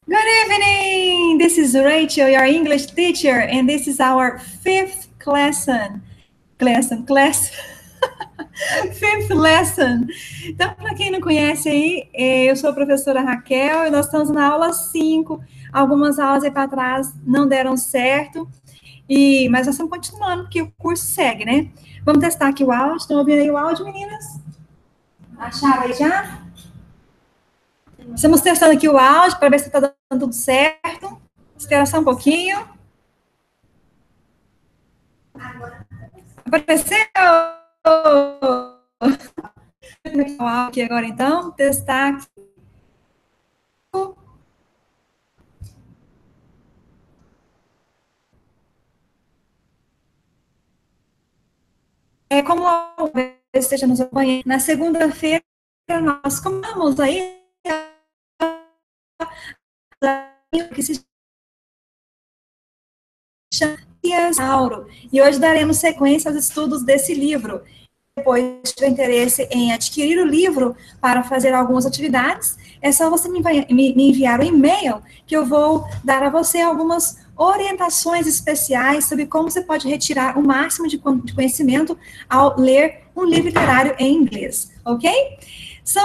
Good evening! This is Rachel, your English teacher, and this is our fifth lesson. Fifth lesson. Então, para quem não conhece aí, eu sou a professora Raquel e nós estamos na aula 5. Algumas aulas aí para trás não deram certo, mas nós estamos continuando, porque o curso segue, né? Vamos testar aqui o áudio. Estão ouvindo aí o áudio, meninas? Acharam aí já? Estamos testando aqui o áudio para ver se está dando tudo certo. Espera só um pouquinho. Apareceu! Aqui agora, então. Testar aqui. Como esteja nos acompanhando, na segunda-feira nós começamos aí que se chama Minotaur, e hoje daremos sequência aos estudos desse livro. Depois, se tiver interesse em adquirir o livro para fazer algumas atividades, é só você me enviar um e-mail que eu vou dar a você algumas orientações especiais sobre como você pode retirar o máximo de conhecimento ao ler um livro literário em inglês, ok? So,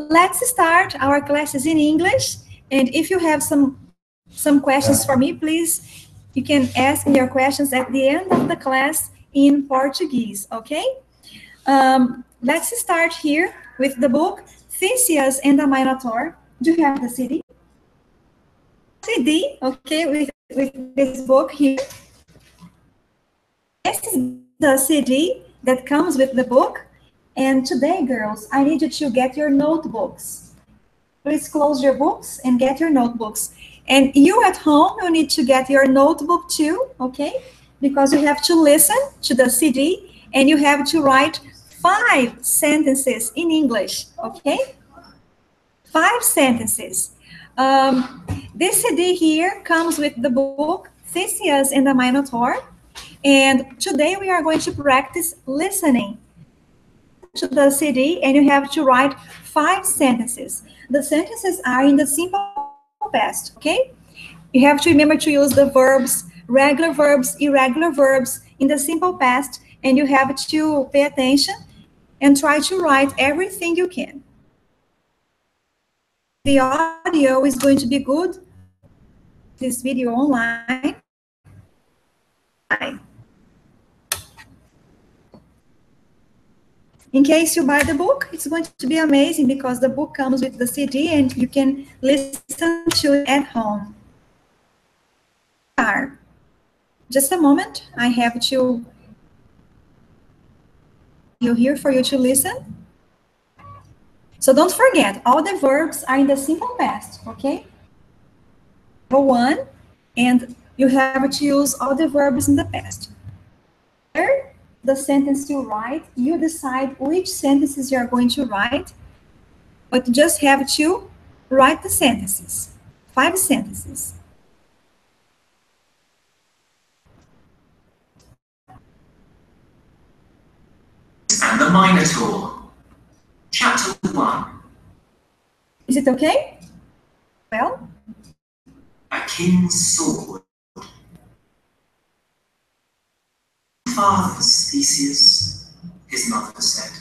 let's start our classes in English, and if you have some questions for me, please, you can ask me your questions at the end of the class in Portuguese, okay? Let's start here with the book Theseus and the Minotaur. Do you have the CD? CD, okay, with this book here. This is the CD that comes with the book. And today, girls, I need you to get your notebooks. Please close your books and get your notebooks. And you at home, you need to get your notebook too, okay? Because you have to listen to the CD and you have to write 5 sentences in English, okay? 5 sentences. This CD here comes with the book Theseus and the Minotaur. And today we are going to practice listening to the CD, and you have to write 5 sentences. The sentences are in the simple past, okay? You have to remember to use the verbs, regular verbs, irregular verbs in the simple past, and you have to pay attention and try to write everything you can. The audio is going to be good. This video online. In case you buy the book, it's going to be amazing because the book comes with the CD and you can listen to it at home. Just a moment, I have to here for you to listen. So don't forget, all the verbs are in the simple past, okay? Number 1, and you have to use all the verbs in the past. Here, the sentence you write, you decide which sentences you are going to write, but you just have to write the sentences, 5 sentences. And the Minotaur. Chapter 1. Is it okay? Well? A king's sword. Fathers, Theseus, his mother said,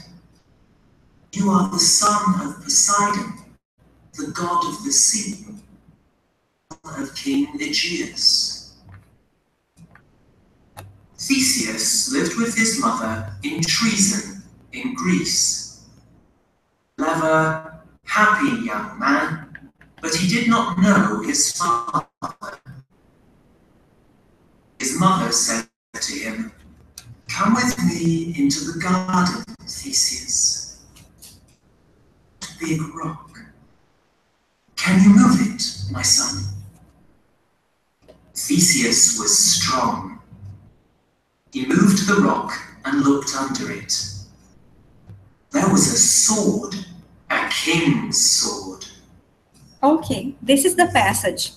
you are the son of Poseidon, the god of the sea, of King Aegeus. Theseus lived with his mother in Treason in Greece. Clever, happy young man, but he did not know his father. His mother said to him, come with me into the garden, Theseus. Big rock. Can you move it, my son? Theseus was strong. He moved the rock and looked under it. There was a sword, a king's sword. Okay, this is the passage.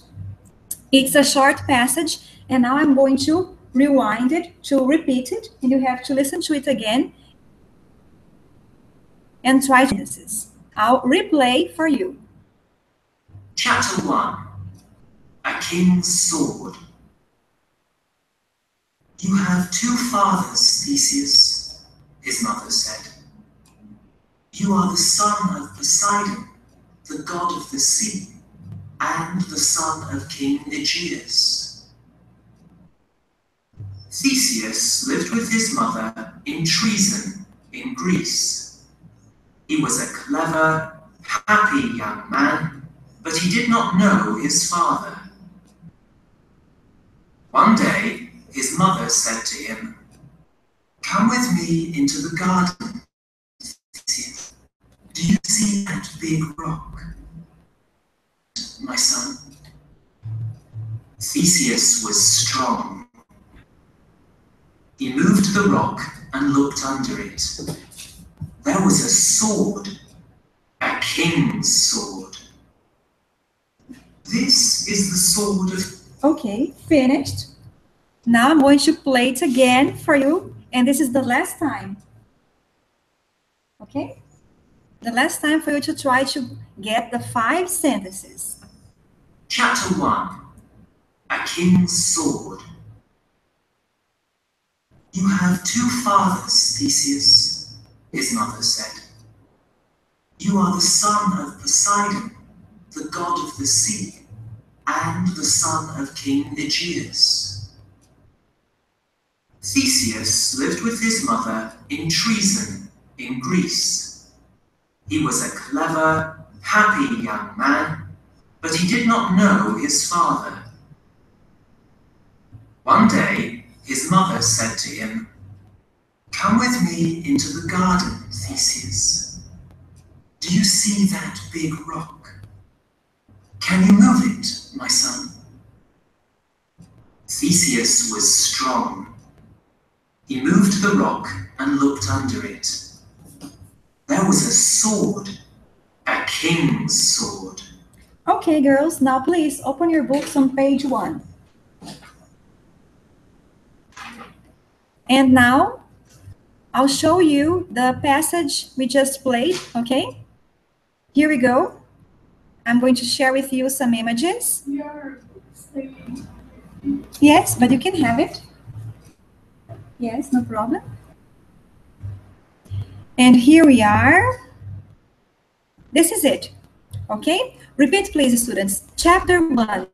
It's a short passage, and now I'm going to rewind it, to repeat it, and you have to listen to it again and try to. I'll replay for you. Chapter 1. a king's sword. You have two fathers, Theseus, his mother said. You are the son of Poseidon, the god of the sea, and the son of King Aegeus. Theseus lived with his mother in Treason, in Greece. He was a clever, happy young man, but he did not know his father. One day, his mother said to him, "Come with me into the garden, Theseus. Do you see that big rock, my son?" Theseus was strong. He moved the rock and looked under it. There was a sword, a king's sword. This is the sword of... Okay, finished. Now I'm going to play it again for you, and this is the last time. Okay? The last time for you to try to get the 5 sentences. Chapter 1, A King's Sword. You have two fathers, Theseus, his mother said. You are the son of Poseidon, the god of the sea, and the son of King Aegeus. Theseus lived with his mother in Treason, in Greece. He was a clever, happy young man, but he did not know his father. One day, his mother said to him, "Come with me into the garden, Theseus. Do you see that big rock? Can you move it, my son?" Theseus was strong. He moved the rock and looked under it. There was a sword, a king's sword. Okay, girls, now please open your books on page 1. And now, I'll show you the passage we just played, okay? Here we go. I'm going to share with you some images. Yes, but you can have it. Yes, no problem. And here we are. This is it, okay? Repeat, please, students. Chapter 1.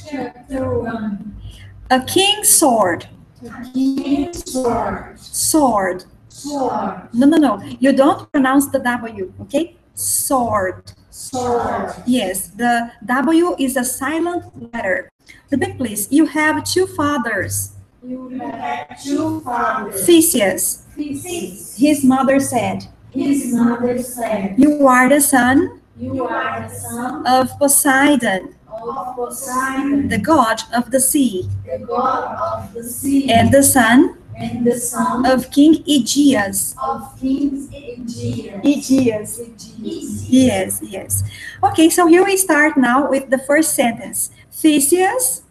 Chapter 1. A king's sword. A king's sword. Sword. Sword. No. You don't pronounce the W, okay? Sword. Sword. Yes, the W is a silent letter. Repeat, please. You have two fathers. You have two fathers. Theseus. Theseus. His mother said. His mother said. You are the son You are the son of Poseidon, of Poseidon, the god of the sea, the god of the sea, and the son and the son of King Aegeus. of King Aegeus. Aegeus. Aegeus. Yes. Okay, so here we start now with the first sentence. Theseus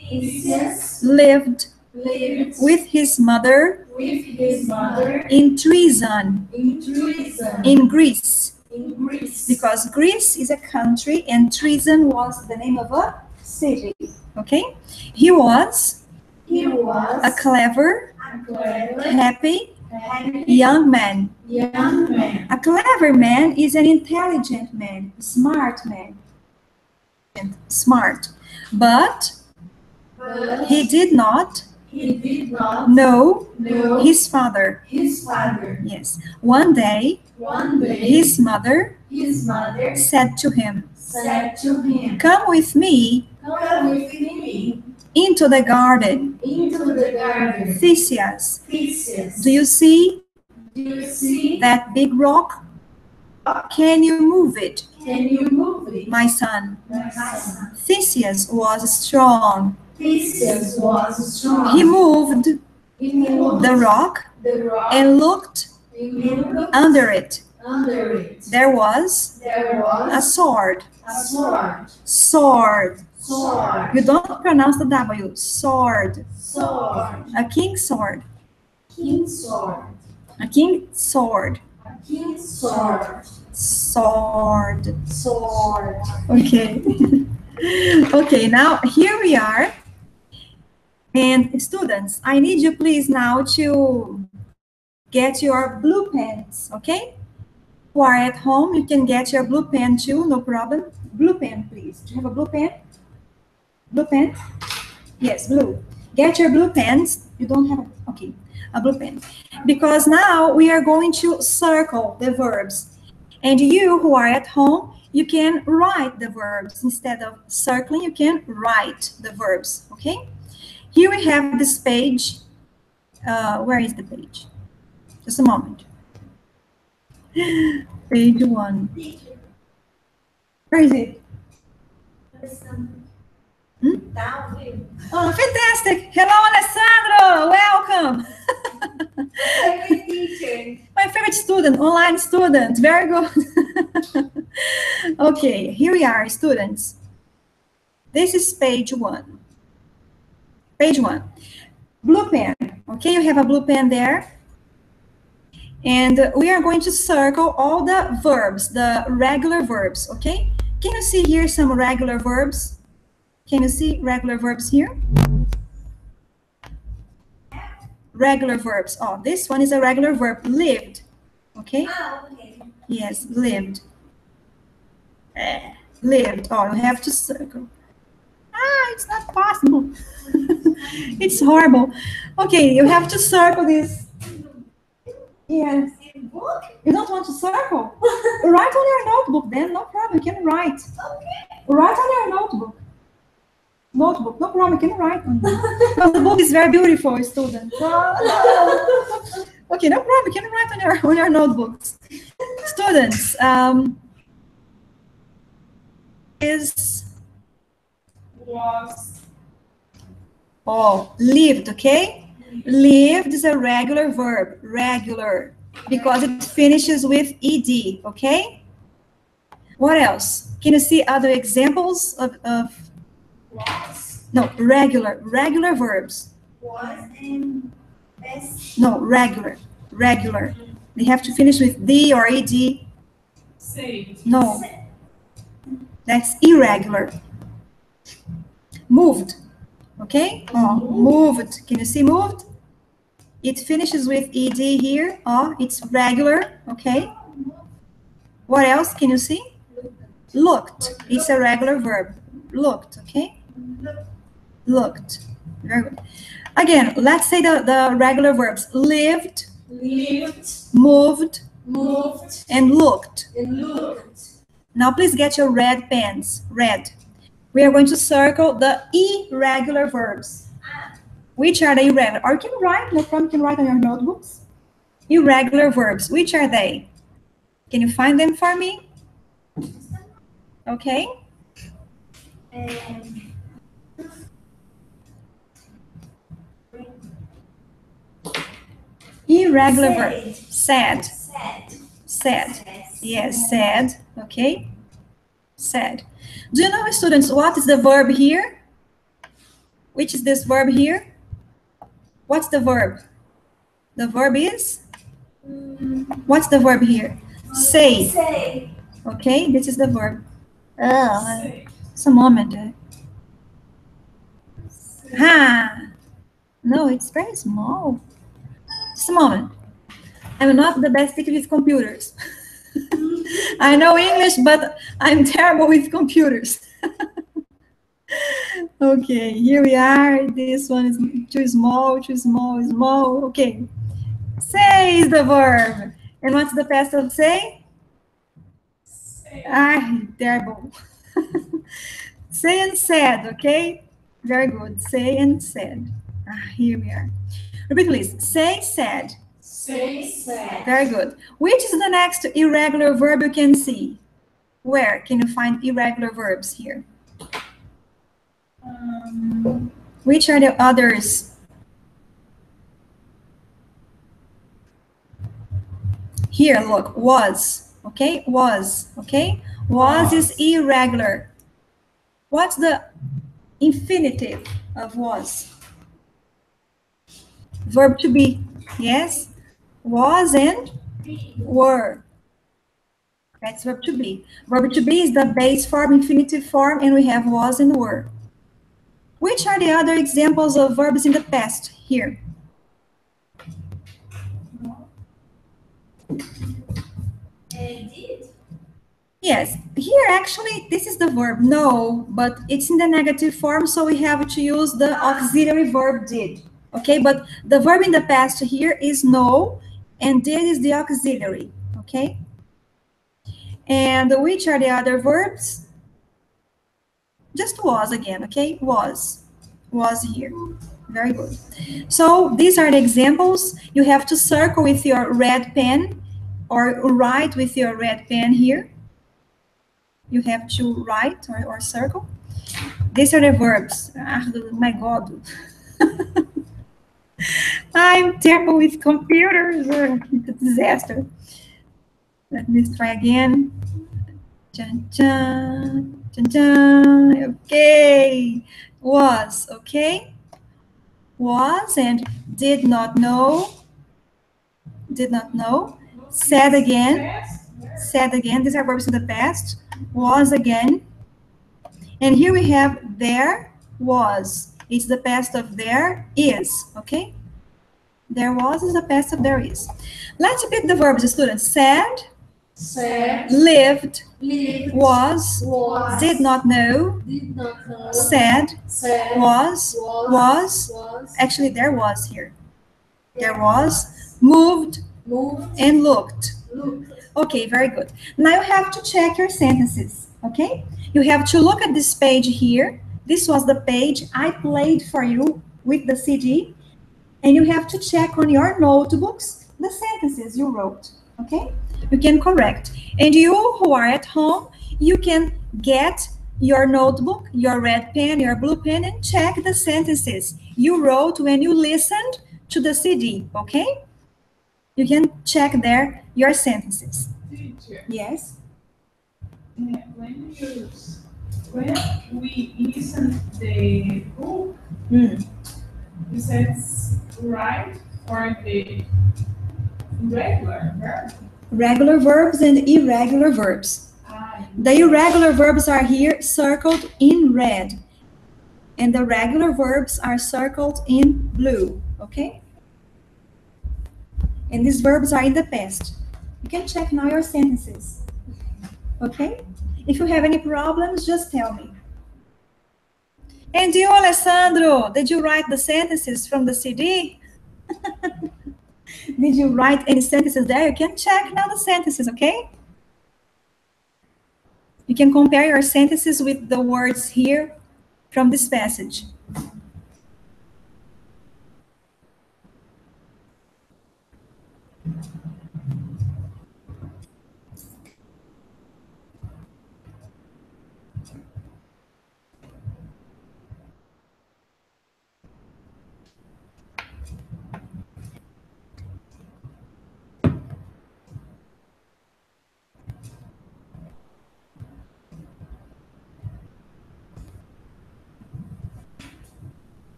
Theseus lived lived with his mother with his mother in Treason, in Treason, in Greece, in Greece, because Greece is a country and Treason was the name of a city. Okay? He was he was a clever, a clever, happy happy young man. young man. A clever man is an intelligent man, smart man. Smart. But But he did not he did not know know his father. his father. Yes. One day, One day, his mother his mother said to him, said to him, "Come with me "Come with me into the garden, into the garden, Theseus. Theseus. Do you see Do you see that big rock? Can you move it, Can you move it, my son?" my son?" Theseus was strong. Theseus was strong. He moved He moved the rock the rock and looked and looked under it. under it. There was There a was sword. a sword. Sword. Sword. You don't pronounce the W. Sword. Sword. A king's sword. King's sword. A king's sword. A king's sword. Sword. Sword. Okay. Okay, now here we are. And students, I need you please now to get your blue pens, okay? Who are at home, you can get your blue pen too, no problem. Blue pen, please. Do you have a blue pen? Blue pen? Yes, blue. Get your blue pens. You don't have, okay, a blue pen. Because now we are going to circle the verbs. And you who are at home, you can write the verbs. Instead of circling, you can write the verbs, okay? Here we have this page. Where is the page? Just a moment. Page 1. Where is it? Oh, fantastic. Hello, Alessandro. Welcome. Favorite teacher. My favorite student, online student. Very good. Okay, here we are, students. This is page 1. Page 1. Blue pen. Okay, you have a blue pen there. And we are going to circle all the verbs, the regular verbs, okay? Can you see here some regular verbs? Can you see regular verbs here? Regular verbs. Oh, this one is a regular verb, lived. Okay? Oh, okay. Yes, lived. Lived. Oh, you have to circle. Ah, it's not possible. It's horrible. Okay, you have to circle this. Yes. You don't want to circle? Write on your notebook then, no problem, you can write. Okay. Write on your notebook. Notebook, no problem, you can write on it. Because the book is very beautiful, student. Okay, no problem, you can write on your notebooks. Students, Was. Oh, lived, okay? Lived is a regular verb, regular, because it finishes with ed, okay? What else? Can you see other examples of Was. no, regular verbs? Was and best. No, regular. They have to finish with d or ed. Say. No, that's irregular. Moved, okay? Oh, moved. Can you see moved? It finishes with ed here. Oh, it's regular, okay? What else can you see? Looked. It's a regular verb. Looked, okay? Looked. Very good. Again, let's say the regular verbs. Lived, Lived. moved, Moved. and looked. And looked. Now please get your red pens. Red. We are going to circle the irregular verbs. Which are the irregular? Or you can write, no problem, you can write on your notebooks. Irregular verbs, which are they? Can you find them for me? Okay. Irregular verb. Sad. Sad. Yes, sad. Okay. Sad. Do you know, students, what is the verb here? Which is this verb here? What's the verb? The verb is? What's the verb here? Say. Say. Okay, this is the verb. Just a moment. No, it's very small. Just a moment. I'm not the best teacher with computers. I know English, but I'm terrible with computers. Okay, here we are. This one is too small. Okay. Say is the verb. And what's the past of say? Terrible. Say and said, okay? Very good. Say and said. Here we are. Repeat, please. Say, said. Say, said. Very good. Which is the next irregular verb you can see? Where can you find irregular verbs here? Which are the others? Here, look, was, okay? Was, okay? Was is irregular. What's the infinitive of was? Verb to be, yes? Was and were. That's verb to be. Verb to be is the base form, infinitive form, and we have was and were. Which are the other examples of verbs in the past here? Did. Yes, here actually this is the verb know, but it's in the negative form, so we have to use the auxiliary verb did. Okay, but the verb in the past here is know, and did is the auxiliary. Okay, and which are the other verbs? Just was again. Okay, was here. Very good. So these are the examples. You have to circle with your red pen or write with your red pen here. You have to write or circle. These are the verbs. Ah, my God. I'm terrible with computers. It's a disaster. Let me try again. Dun, dun, dun, dun. Okay. Was, okay? Was and did not know. Did not know. Said again. Said again. These are verbs in the past. Was again. And here we have there was. It's the past of there is. Okay? There was is the past of there is. Let's repeat the verbs, students. Said. Said. Lived. Lived. Was. Was. Did not know. Did not know. Said. Said. Was. Was. Actually, there was here. There was. Moved. Moved. And looked. Looked. Okay, very good. Now you have to check your sentences, okay? You have to look at this page here. This was the page I played for you with the CD. And you have to check on your notebooks the sentences you wrote, okay? You can correct. And you who are at home, you can get your notebook, your red pen, your blue pen, and check the sentences you wrote when you listened to the CD, okay? You can check there your sentences. Teacher, Yes? when we listen the book, is it right or the regular verb? Regular verbs and irregular verbs. The irregular verbs are here circled in red. And the regular verbs are circled in blue, okay? And these verbs are in the past. You can check now your sentences, okay? If you have any problems, just tell me. And you, Alessandro, did you write the sentences from the CD? Did you write any sentences there? You can check now the sentences, okay? You can compare your sentences with the words here from this passage.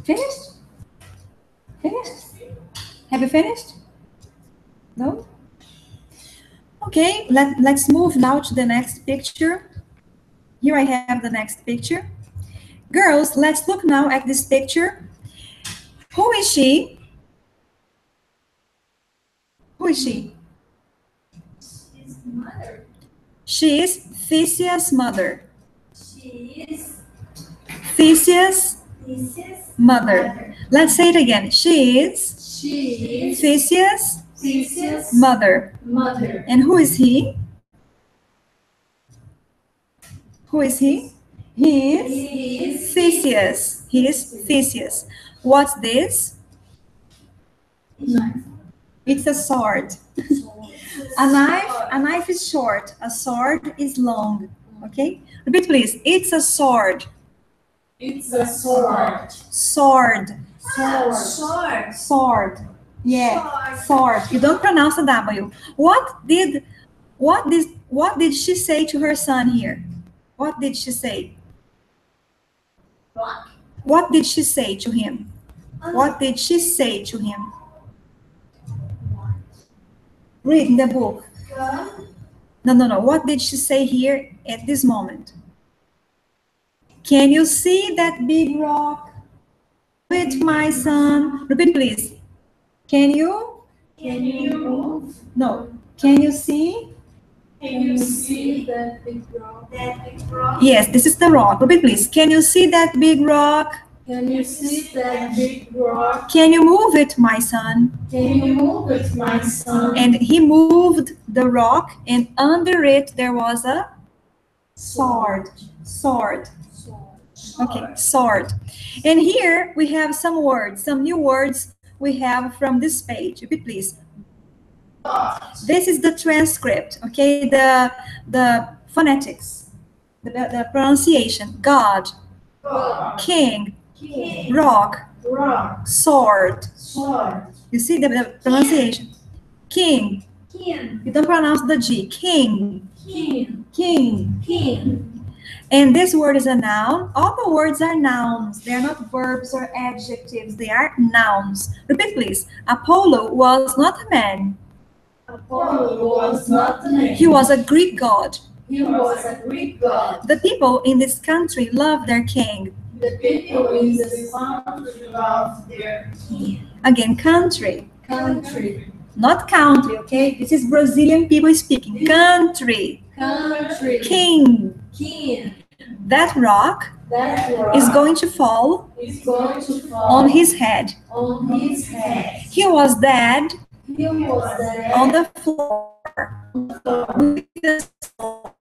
Finished? Finished? Have you finished? No? Okay, let's move now to the next picture. Here I have the next picture. Girls, let's look now at this picture. Who is she? Who is she? She's mother. She is Theseus' mother. She is Theseus' Theseus' mother. Let's say it again. She is She is Theseus' Theseus' mother. mother. And who is he? Who is he? He is He is Theseus. He is Theseus. What's this? knife. It's a sword. A knife is short. A sword is long. Okay? Repeat, please. It's a sword. It's a sword. Sword. Sword. Sword. Yeah. Sword. You don't pronounce the W. What did she say to her son here? What did she say? What? What did she say to him? What did she say to him? Read in the book. Come. No. What did she say here at this moment? Can you see that big rock? With my son. Repeat, please. Can you? Can you move? No. Can you see? Can you see? that big rock? That big rock? Yes, this is the rock. Repeat, please. Can you see that big rock? Can you see that big rock? Can you move it, my son? Can you move it, my son? And he moved the rock, and under it there was a sword. Sword. Okay, sword. And here we have some words, some new words we have from this page. Repeat, please. This is the transcript, okay? The phonetics, the pronunciation. God, king, rock, sword. You see the pronunciation. King. You don't pronounce the G. King. King. And this word is a noun. All the words are nouns. They are not verbs or adjectives. They are nouns. Repeat, please. Apollo was not a man. Apollo was not a man. He was a Greek god. He was a Greek god. The people in this country love their king. The people in this country love their king. Again, country. Country. Not country, okay? This is Brazilian people speaking. Country. Country. King. King. That rock That rock is going to fall is going to fall on his head. on his head. He was dead He was dead on the floor with the sword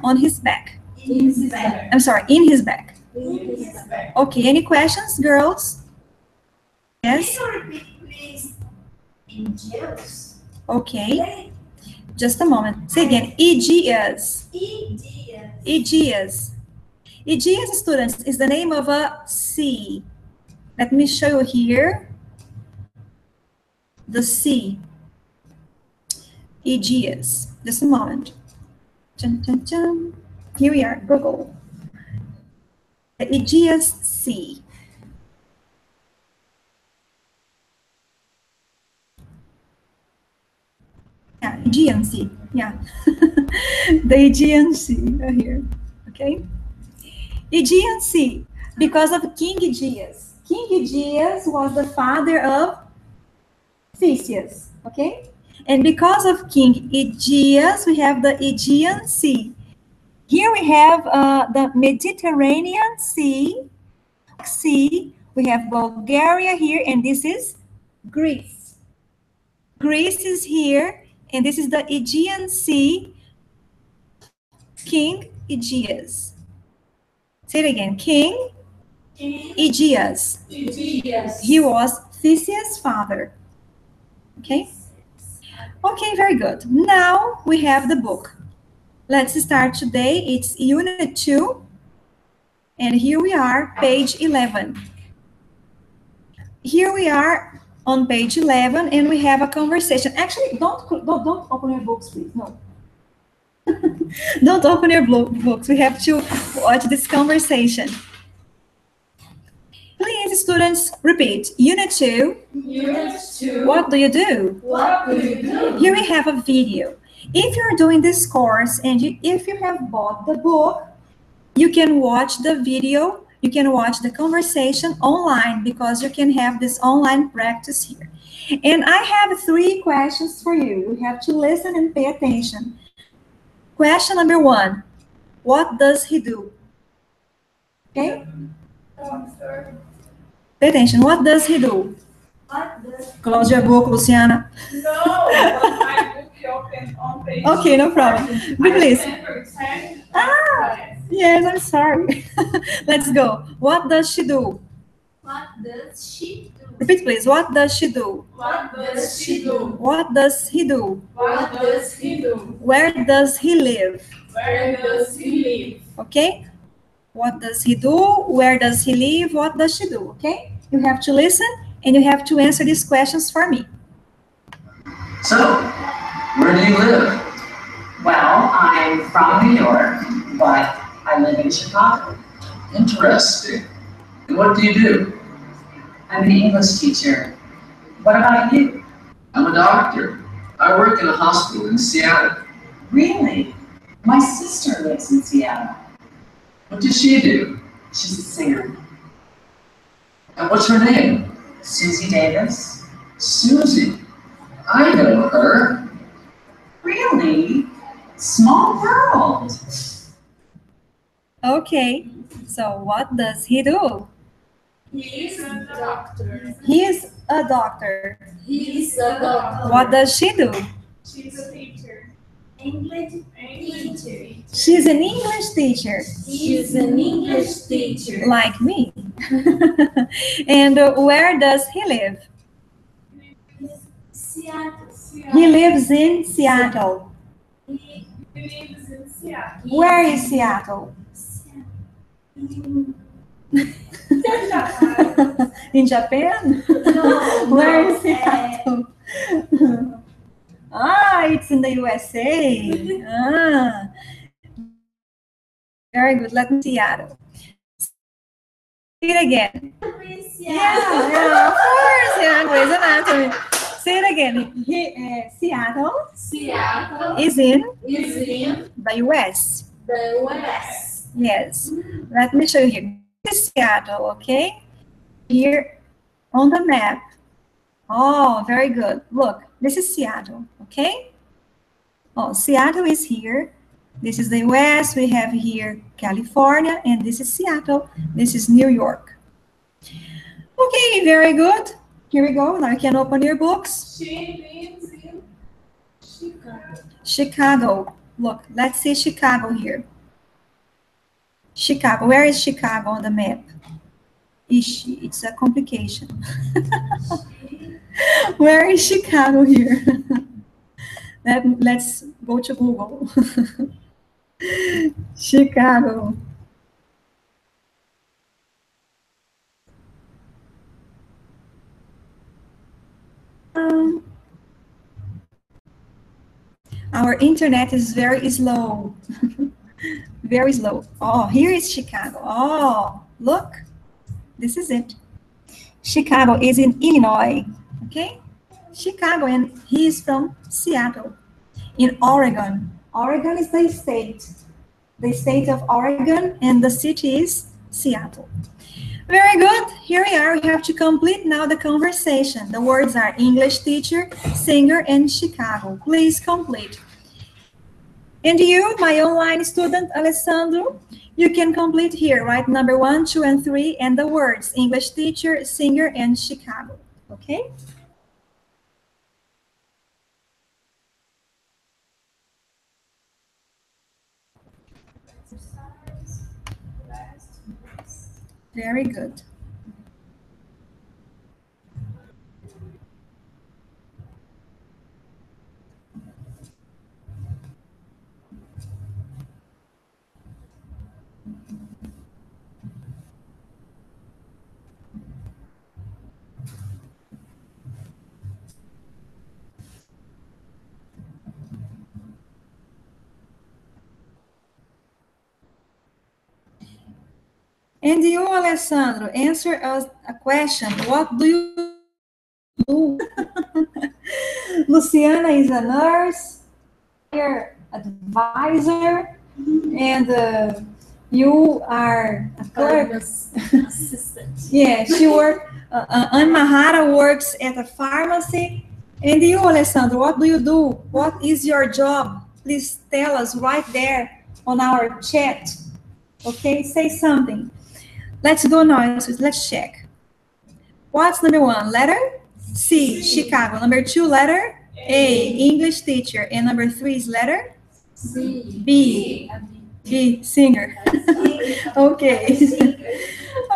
on his back. in his back. I'm sorry, in his back. In his back. Okay, any questions, girls? Yes? Can you repeat, please? In Zeus. Okay, just a moment. Say again, Aegeus. Aegeus. Aegeus, students, is the name of a sea. Let me show you here. The sea. Aegeus. Just a moment. Chun, chun, chun. Here we are, Google. The Aegeus Sea. Yeah, Aegean Sea. Yeah. The Aegean Sea are here. Okay. Aegean Sea, because of King Aegeus. King Aegeus was the father of Theseus. Okay. And because of King Aegeus, we have the Aegean Sea. Here we have the Mediterranean Sea. We have Bulgaria here, and this is Greece. Greece is here, and this is the Aegean Sea. King Aegeus. Say it again. King Aegeus. He was Theseus' father. Okay? Okay, very good. Now we have the book. Let's start today. It's Unit 2. And here we are, page 11. Here we are on page 11, and we have a conversation. Actually, don't open your books, please. No. Don't open your books. We have to watch this conversation. Please, students, repeat. Unit 2. Unit 2. What do you do? What do you do? Here we have a video. If you're doing this course and if you have bought the book, you can watch the video, you can watch the conversation online because you can have this online practice here. And I have 3 questions for you. You have to listen and pay attention. Question number 1, what does he do? Okay? Pay attention, what does he do? Close your book, Luciana. No, but my book open on page. Okay, no problem. But please. Ah! Yes, I'm sorry. Let's go. What does she do? What does she do? Repeat, please. What does she do? What does she do? What does he do? What does he do? Where does he live? Where does he live? Okay? What does he do? Where does he live? What does she do? Okay? You have to listen and you have to answer these questions for me. So, where do you live? Well, I'm from New York, but I live in Chicago. Interesting. And what do you do? I'm an English teacher. What about you? I'm a doctor. I work in a hospital in Seattle. Really? My sister lives in Seattle. What does she do? She's a singer. And what's her name? Susie Davis. Susie. I know her. Really? Small world. Okay, so what does he do? He is a doctor. He is a doctor. He is a doctor. What does she do? She's a teacher. English English teacher. She's an English teacher, He is an English teacher. like me. And where does he live? Seattle. He lives in Seattle. He lives in Seattle. Where is Seattle? In Japan? No, Where is Seattle? Ah, it's in the USA. Ah. Very good. Let me see Seattle. Say it again. Yeah, of course. Yeah, Grey's Anatomy. Say it again. Seattle Seattle is in is in the US. the West. Yes. Let me show you here. This is Seattle, okay? Here on the map. Oh, very good. Look, this is Seattle, okay? Oh, Seattle is here. This is the US. We have here California, and this is Seattle. This is New York. Okay, very good. Here we go. Now you can open your books. She lives in Chicago. Chicago. Look, let's see Chicago here. Chicago. Where is Chicago on the map? It's a complication. Where is Chicago here? Let's go to Google. Chicago. Our internet is very slow. Very slow. Oh, here is Chicago. Oh, look. This is it. Chicago is in Illinois. Okay? Chicago, and he is from Seattle, in Oregon. Oregon is the state of Oregon, and the city is Seattle. Very good. Here we are. We have to complete now the conversation. The words are English teacher, singer, and Chicago. Please complete. And you, my online student, Alessandro, you can complete here, right? Number 1, 2, and 3, and the words English teacher, singer, and Chicago. Okay? Very good. And you, Alessandro, answer us a question. What do you do? Luciana is a nurse, your advisor, and you are a clerk. Assistant. Yeah, she works. Mahara works at a pharmacy. And you, Alessandro, what do you do? What is your job? Please tell us right there on our chat. Okay, say something. Let's go now. Let's check. What's number 1? Letter C, Chicago. Number 2, letter A, English teacher. And number 3 is letter B, singer. Okay.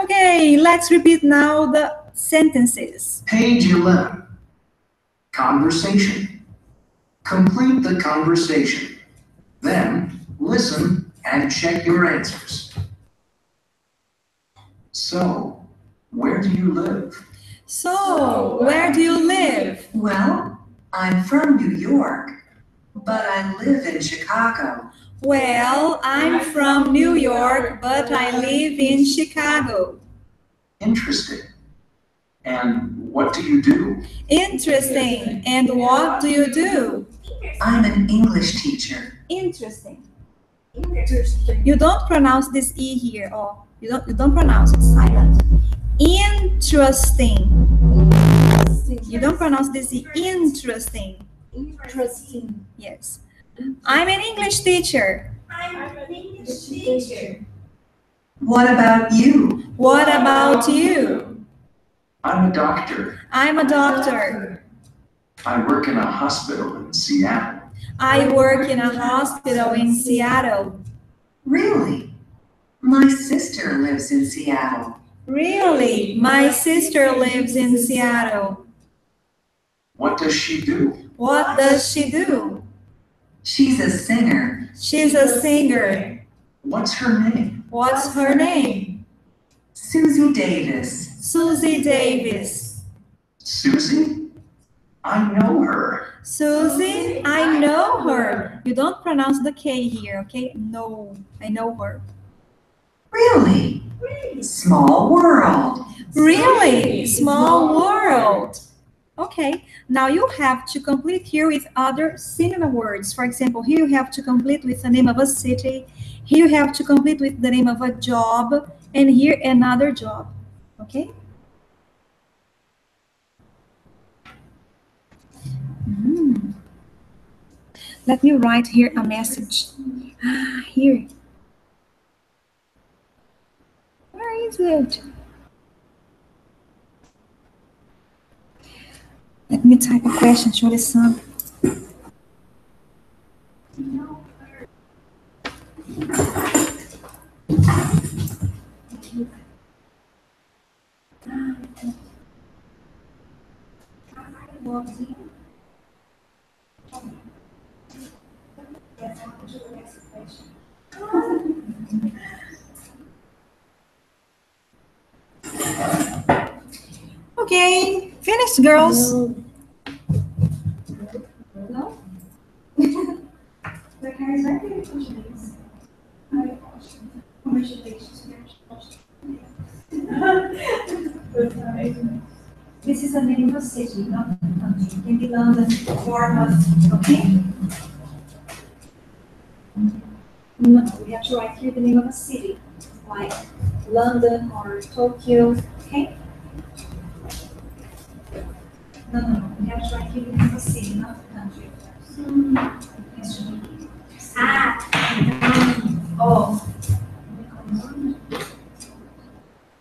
Okay, let's repeat now the sentences. Page 11. Conversation. Complete the conversation. Then listen and check your answers. So, where do you live? So, where do you live? Well, I'm from New York, but I live in Chicago. Well, I'm from New York, but I live in Chicago. Interesting. And what do you do? Interesting. And what do you do? I'm an English teacher. Interesting. You don't pronounce this E here, or you don't pronounce it, silent. Interesting. You don't pronounce this E. Interesting. Interesting. Yes. I'm an English teacher. I'm an English teacher. What about you? What about you? I'm a doctor. I'm a doctor. I work in a hospital in Seattle. I work in a hospital in Seattle. Really? My sister lives in Seattle. Really? My sister lives in Seattle. What does she do? What does she do? She's a singer. She's a singer. What's her name? What's her name? Susie Davis. Susie Davis. Susie? I know her. Susie, I know her. You don't pronounce the K here, okay? No, I know her. Really? Small world. Really? Small world. Okay, now you have to complete here with other similar words. For example, here you have to complete with the name of a city. Here you have to complete with the name of a job. And here another job. Okay? Let me write here a message. Here. Where is it? Let me type a question to Alessandra. Okay, finished, girls. No? This is the name of a city, not a country. Can be London, Bournemouth, okay? No, we have to write here the name of a city, like London or Tokyo, okay? No, we have to write here the name of a city, not a country. Oh.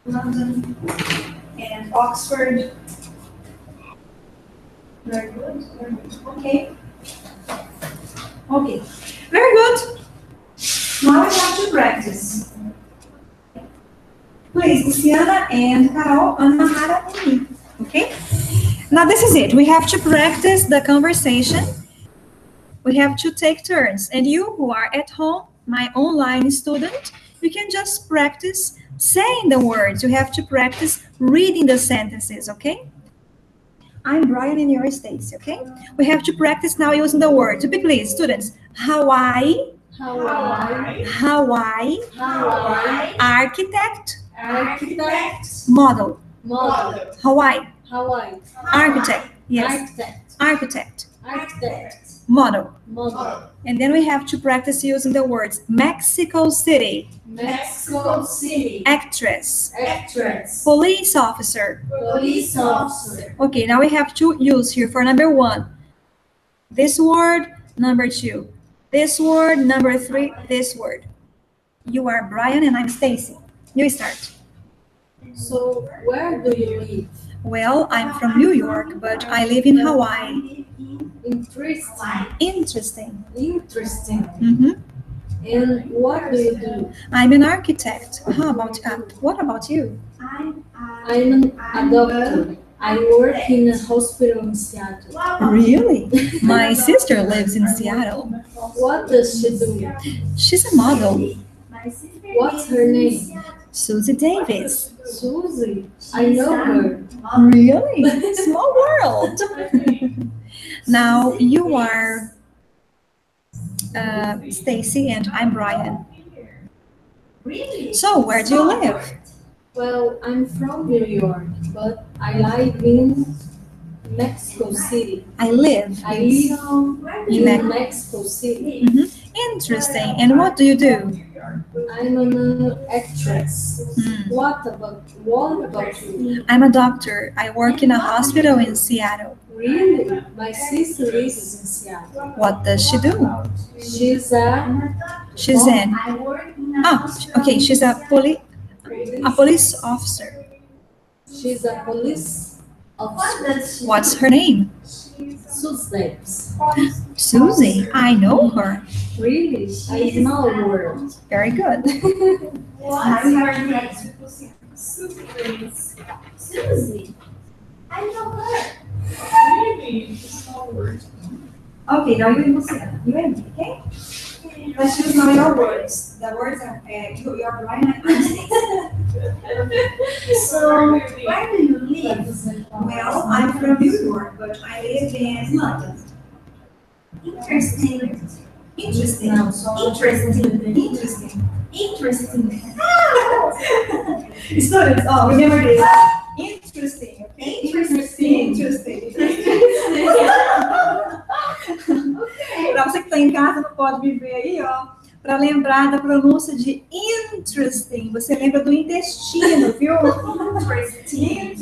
London and Oxford. Very good, very good. Okay. Okay, very good. Now we have to practice. Please, Luciana and Carol, Ana Mara and me. Okay? Now this is it. We have to practice the conversation. We have to take turns. And you who are at home, my online student, you can just practice saying the words. You have to practice reading the sentences, okay? I'm Brian and you're Stacy, okay? We have to practice now using the words. Okay, please, students. Hawaii. Hawaii. Hawaii. Hawaii. Architect. Architect. Model. Model. Hawaii. Hawaii. Architect. Yes. Architect. Architect. Architect. Model. Model. And then we have to practice using the words Mexico City. Mexico City. Actress. Actress. Police officer. Police officer. Okay, now we have to use here for number 1. This word, number 2. This word, number 3, this word. You are Brian and I'm Stacy. You start. So, where do you live? Well, I'm from New York, but I live in Hawaii. Interesting. Interesting. Interesting. Mm-hmm. And what do you do? I'm an architect. How about what about you? I'm a doctor. I work in a hospital in Seattle. Really? My sister lives in Seattle. What does she do? She's a model. What's her name? Susie Davis. Susie. I know her. Really? Small world. Now you are Stacy and I'm Brian. So where do you live? Well, I'm from New York, but I live in Mexico City. I live I live in Mexico City. Interesting. And what do you do? I'm an actress. What about you? I'm a doctor. I work in a hospital in Seattle. Really? My sister lives in Seattle. What does she do? She's in. Oh, okay. She's a police officer. She's a police officer. What's her name? Susie. Susie. I know her. Really? I know her. Very good. What's her name? Susie. I know her. Really? Okay, now you will you and me, okay? Let's use now your words. The words are your right So, where do you live? Well, I'm from New York, but I live in London. Interesting. Interesting. Interesting. Interesting. Students, remember this. Interesting, okay? Interesting. Para você que está em casa, não pode me ver aí, ó. Para lembrar da pronúncia de interesting. Você lembra do intestino, viu? Interesting.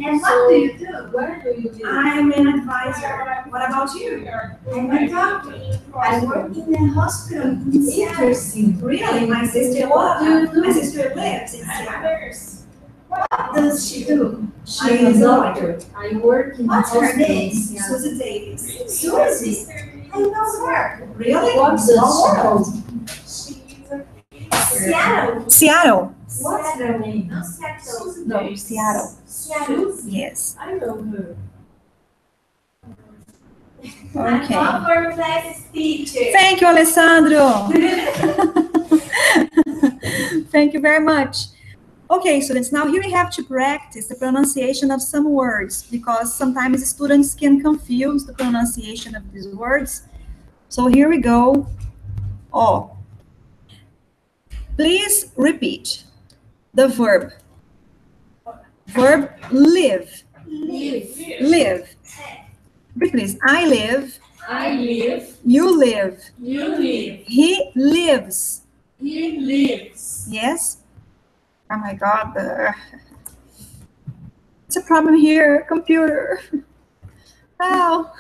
And what do you do? Where do you live? I'm an advisor. What about you? I'm a doctor. I work in a hospital in Seattle. Really? My sister lives in Seattle. What does she do? I'm a doctor. I work in a What's her hospital name? in Seattle. Susie Davis. Susie. I know her. Really? What does she world. Seattle. Seattle. What's her name? No, Seattle. No, Seattle. Seattle. Yes. I know her. Okay. I'm our class teacher. Thank you, Alessandro. Thank you very much. Okay, students, now here we have to practice the pronunciation of some words because sometimes students can confuse the pronunciation of these words. So here we go. Oh. Please repeat the verb. Verb live. Live. Repeat, please. I live. I live. You live. You live. He lives. He lives. Yes? Oh my God. It's a problem here. Computer. Oh.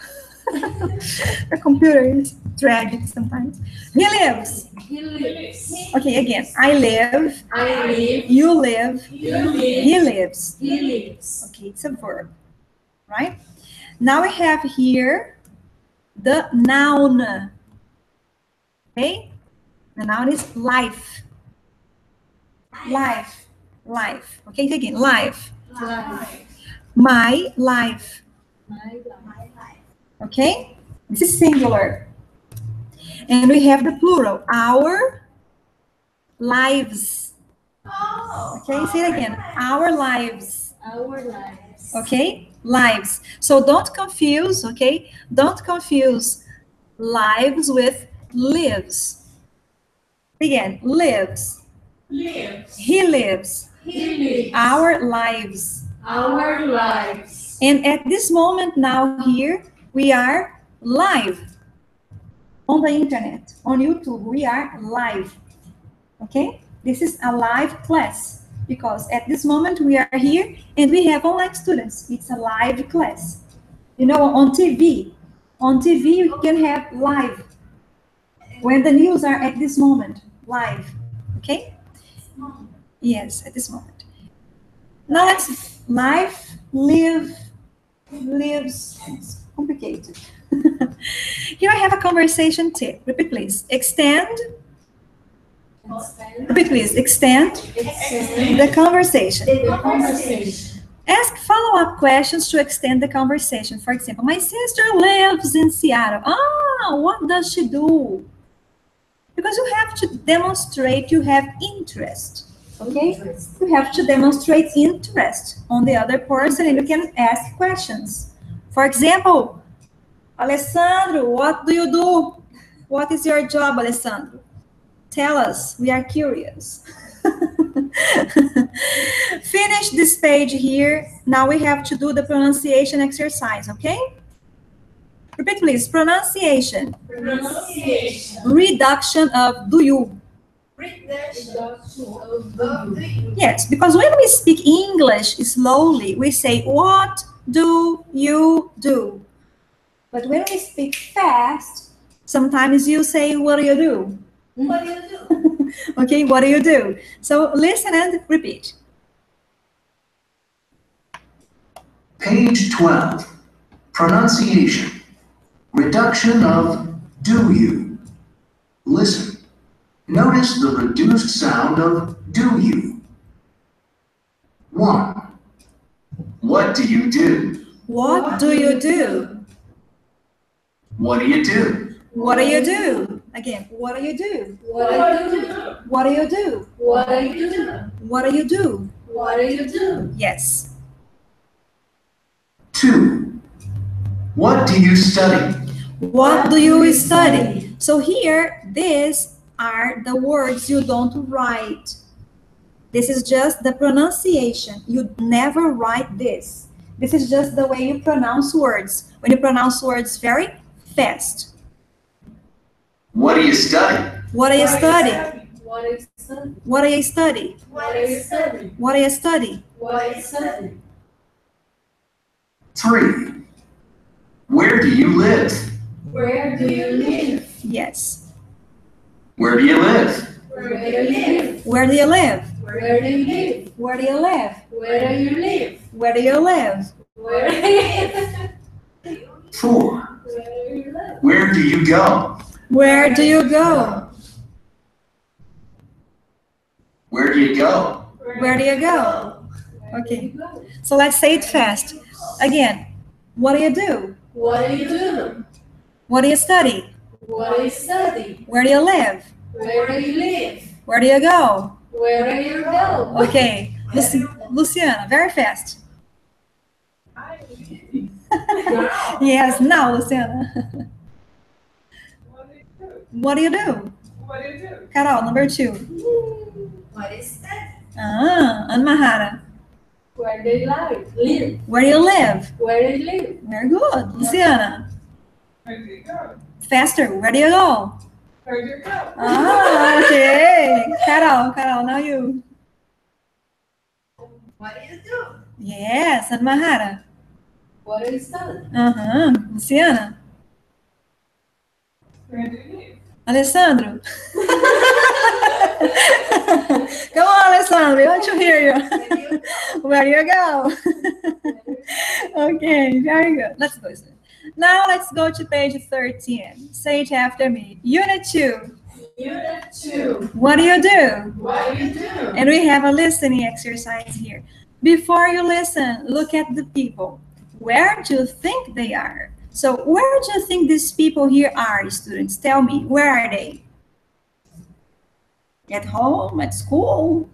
The computer is tragic sometimes. He lives. He lives. Okay, again. I live. I live. You live. You live. He lives. He lives. Okay, it's a verb. Right? Now we have here the noun. Okay? The noun is life. Life. Life. Okay, again. Life. Life. My life. My life. Okay? This is singular. And we have the plural. Our lives. Oh. Okay, say it again. Our lives. Our lives. Okay? Lives. So don't confuse, okay? Don't confuse lives with lives. Again, lives. Lives. He lives. He lives. Our lives. Our lives. And at this moment now here, we are live on the internet, on YouTube. We are live. Okay? This is a live class because at this moment we are here and we have online students. It's a live class. You know, on TV you can have live when the news are at this moment, live. Okay? Yes, at this moment. Now let's lives. It's complicated. Here I have a conversation tip. Repeat, please. Extend. Repeat, please. Extend the conversation. The conversation. Ask follow-up questions to extend the conversation. For example, my sister lives in Seattle. Ah, what does she do? Because you have to demonstrate you have interest. Okay? You have to demonstrate interest on the other person and you can ask questions. For example, Alessandro, what do you do? What is your job, Alessandro? Tell us. We are curious. Finish this page here. Now we have to do the pronunciation exercise, okay? Repeat, please. Pronunciation. Pronunciation. Reduction of do you. Reduction of the you. Yes, because when we speak English slowly, we say, what do you do? But when we speak fast, sometimes you say, what do you do? What do you do? Okay, what do you do? So listen and repeat. Page 12. Pronunciation. Reduction of do you. Listen. Notice the reduced sound of do you. 1. What do you do? What do you do? What do you do? What do you do? Again, what do you do? What do you do? What do you do? What do you do? What do you do? What do you do? Yes. 2. What do you study? What do you study? So here, these are the words you don't write. This is just the pronunciation. You never write this. This is just the way you pronounce words. When you pronounce words very fast. What do you study? What do you study? What do you study? What do you study? What do you study? What do you study? What do you study? 3. Where do you live? Where do you live? Yes. Where do you live? Where do you live? Where do you live? Where do you live? Where do you live? Where do you live? Where do you live? Where do you live? 4. Where do you live? Where do you go? Where do you go? Where do you go? Where do you go? Okay. So let's say it fast. Again. What do you do? What do you do? What do you study? What do you study? Where do you live? Where do you live? Where do you go? Where do you go? Okay. Luciana, very fast. Yes, now, Luciana. What do you do? What do you do? Carol, number 2. What is that? Anmahara. Where do you live? Where do you live? Where do you live? Very good. Luciana. Where do you go? Faster. Where do you go? Where do you go? Okay. Carol, now you. What do you do? Yes, Anmahara. What do you study? Luciana. Where do you live? Alessandro. Come on, Alessandro. We want to hear you. Where do you go? Okay, very good. Let's go. Now let's go to page 13. Say it after me. Unit 2. Unit 2. What do you do? What do you do? And we have a listening exercise here. Before you listen, look at the people. Where do you think they are? So where do you think these people here are, students? Tell me, where are they? At home, at school?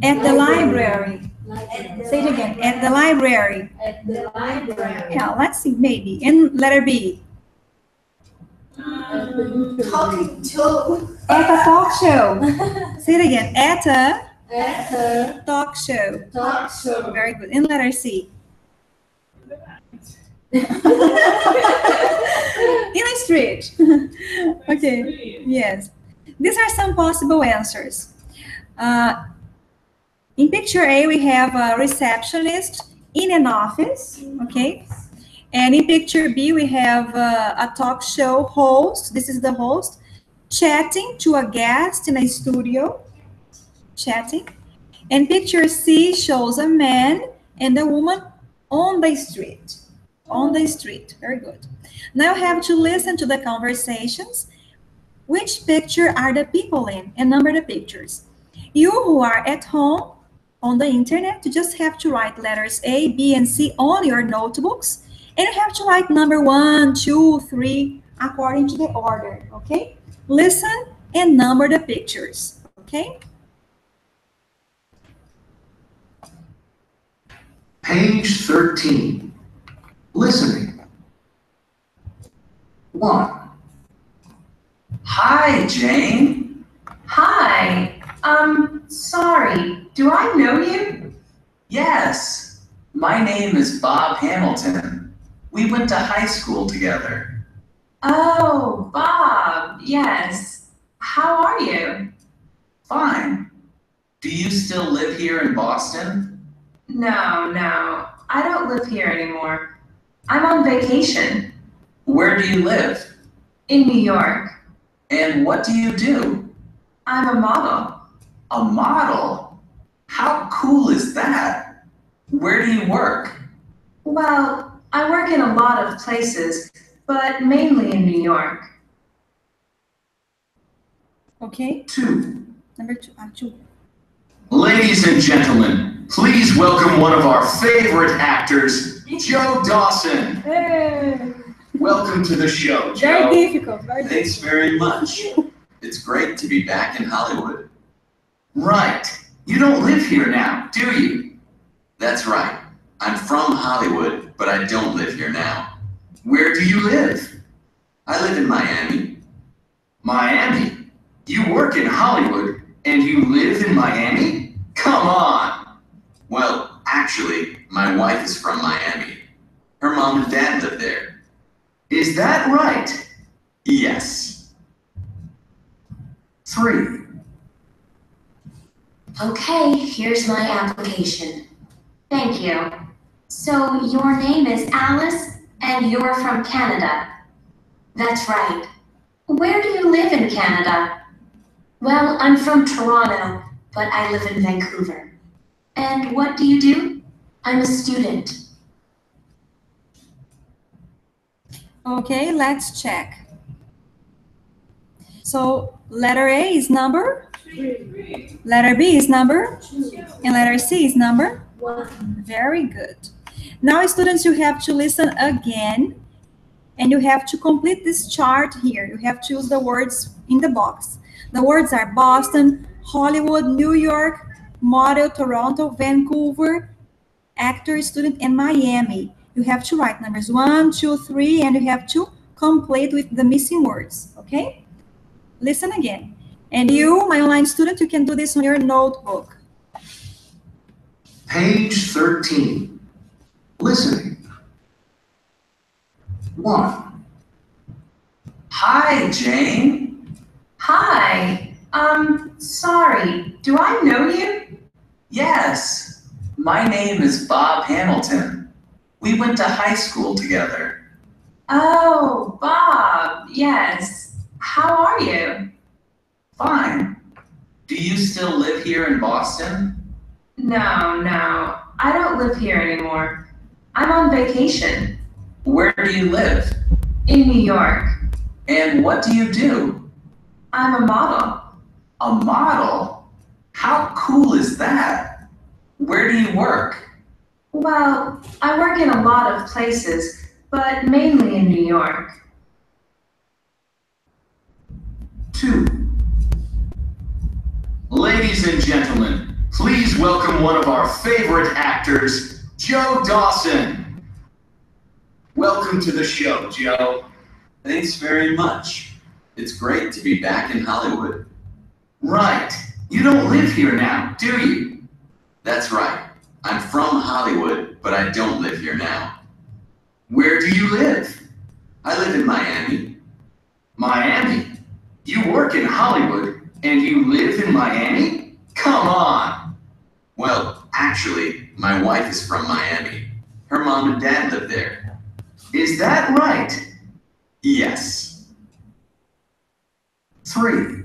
At the library. Say it again, at the library. At the library. Yeah, let's see, maybe. And letter B. Talking to. At a talk show. Say it again, at a At a talk show. talk show. Very good. And letter C. In a street. Okay, yes. These are some possible answers. In picture A, we have a receptionist in an office, okay? And in picture B, we have a talk show host, this is the host, chatting to a guest in a studio, chatting. And picture C shows a man and a woman on the street. On the street, very good. Now you have to listen to the conversations. Which picture are the people in? And number the pictures. You who are at home on the internet, you just have to write letters A, B, and C on your notebooks. And you have to write number 1, 2, 3, according to the order, okay? Listen and number the pictures, okay? Page 13. Listening. 1. Hi, Jane. Hi. Sorry. Do I know you? Yes. My name is Bob Hamilton. We went to high school together. Oh, Bob. Yes. How are you? Fine. Do you still live here in Boston? No. I don't live here anymore. I'm on vacation. Where do you live? In New York. And what do you do? I'm a model. A model? How cool is that? Where do you work? Well, I work in a lot of places, but mainly in New York. Okay, 2. number 2. Two. Ladies and gentlemen, please welcome one of our favorite actors, Joe Dawson. Hey. Welcome to the show, Very Joe. difficult. Very Thanks very much. It's great to be back in Hollywood. Right. You don't live here now, do you? That's right. I'm from Hollywood, but I don't live here now. Where do you live? I live in Miami. Miami? You work in Hollywood and you live in Miami? Come on. Well, actually, my wife is from Miami. Her mom and dad live there. Is that right? Yes. 3. Okay, here's my application. Thank you. So your name is Alice and you're from Canada. That's right. Where do you live in Canada? Well, I'm from Toronto, but I live in Vancouver. And what do you do? I'm a student. Okay, let's check. So letter A is number, letter B is number, and letter C is number 1. Very good. Now, students, you have to listen again, and you have to complete this chart here. You have to use the words in the box. The words are Boston, Hollywood, New York, model, Toronto, Vancouver, actor, student, and Miami. You have to write numbers 1, 2, 3, and you have to complete with the missing words, okay? Listen again. And you, my online student, you can do this on your notebook. Page 13. Listening. 1. Hi, Jane. Hi. Sorry. Do I know you? Yes. My name is Bob Hamilton. We went to high school together. Oh, Bob. Yes. How are you? Fine. Do you still live here in Boston? No. I don't live here anymore. I'm on vacation. Where do you live? In New York. And what do you do? I'm a model. A model? How cool is that? Where do you work? Well, I work in a lot of places, but mainly in New York. 2. Ladies and gentlemen, please welcome one of our favorite actors, Joe Dawson. Welcome to the show, Joe. Thanks very much. It's great to be back in Hollywood. Right. You don't live here now, do you? That's right. I'm from Hollywood, but I don't live here now. Where do you live? I live in Miami. Miami? You work in Hollywood and you live in Miami? Come on. Well, actually, my wife is from Miami. Her mom and dad live there. Is that right? Yes. 3.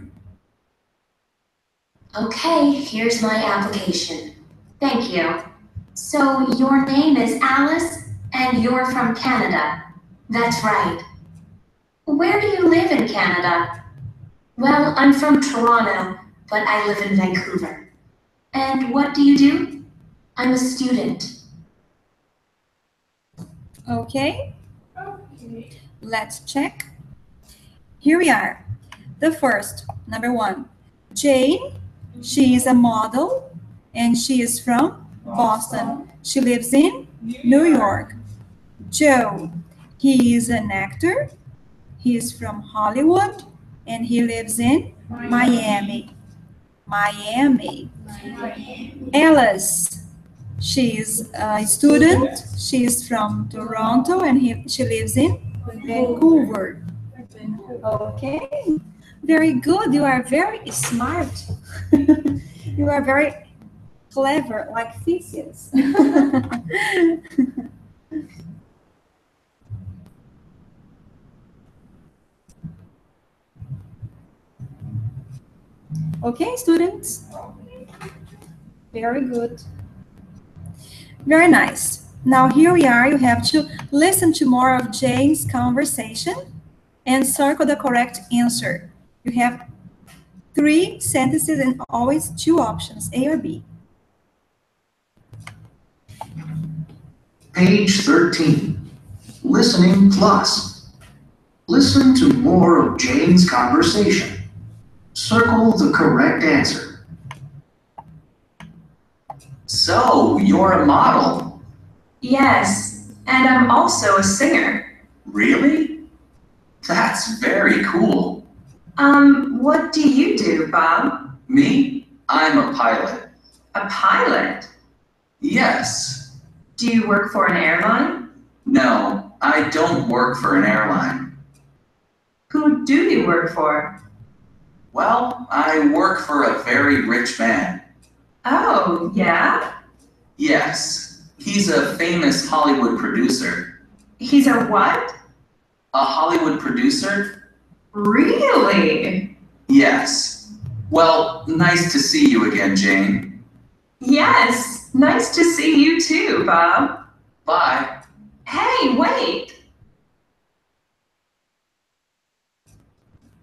Okay, here's my application. Thank you. So your name is Alice and you're from Canada. That's right. Where do you live in Canada? Well, I'm from Toronto, but I live in Vancouver. And what do you do? I'm a student. Okay, let's check. Here we are. The first, number 1, Jane. She is a model and she is from Boston. She lives in New York. Joe, he is an actor. He is from Hollywood. and he lives in Miami. Miami. Alice, she's a student. She's from Toronto, and she lives in Vancouver. Okay, very good. You are very smart. You are very clever, like Theseus. Okay, students. Very good. Very nice. Now here we are. You have to listen to more of Jane's conversation and circle the correct answer. You have 3 sentences and always 2 options, A or B. Page 13. Listening plus. Listen to more of Jane's conversation. Circle the correct answer. So, you're a model? Yes, and I'm also a singer. Really? That's very cool. What do you do, Bob? Me? I'm a pilot. A pilot? Yes. Do you work for an airline? No, I don't work for an airline. Who do you work for? Well, I work for a very rich man. Oh, yeah? Yes, he's a famous Hollywood producer. He's a what? A Hollywood producer? Really? Yes. Well, nice to see you again, Jane. Yes, nice to see you too, Bob. Bye. Hey, wait!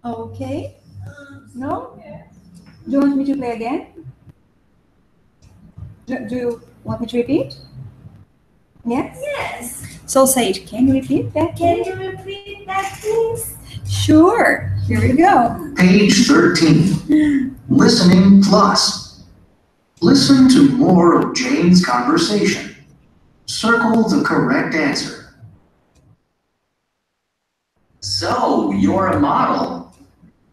Okay. No? Do you want me to play again? Do you want me to repeat? Yes? Yes. So Sage, can you repeat that? Can you repeat that, please? Sure. Here we go. Page 13. Listening plus. Listen to more of Jane's conversation. Circle the correct answer. So, you're a model?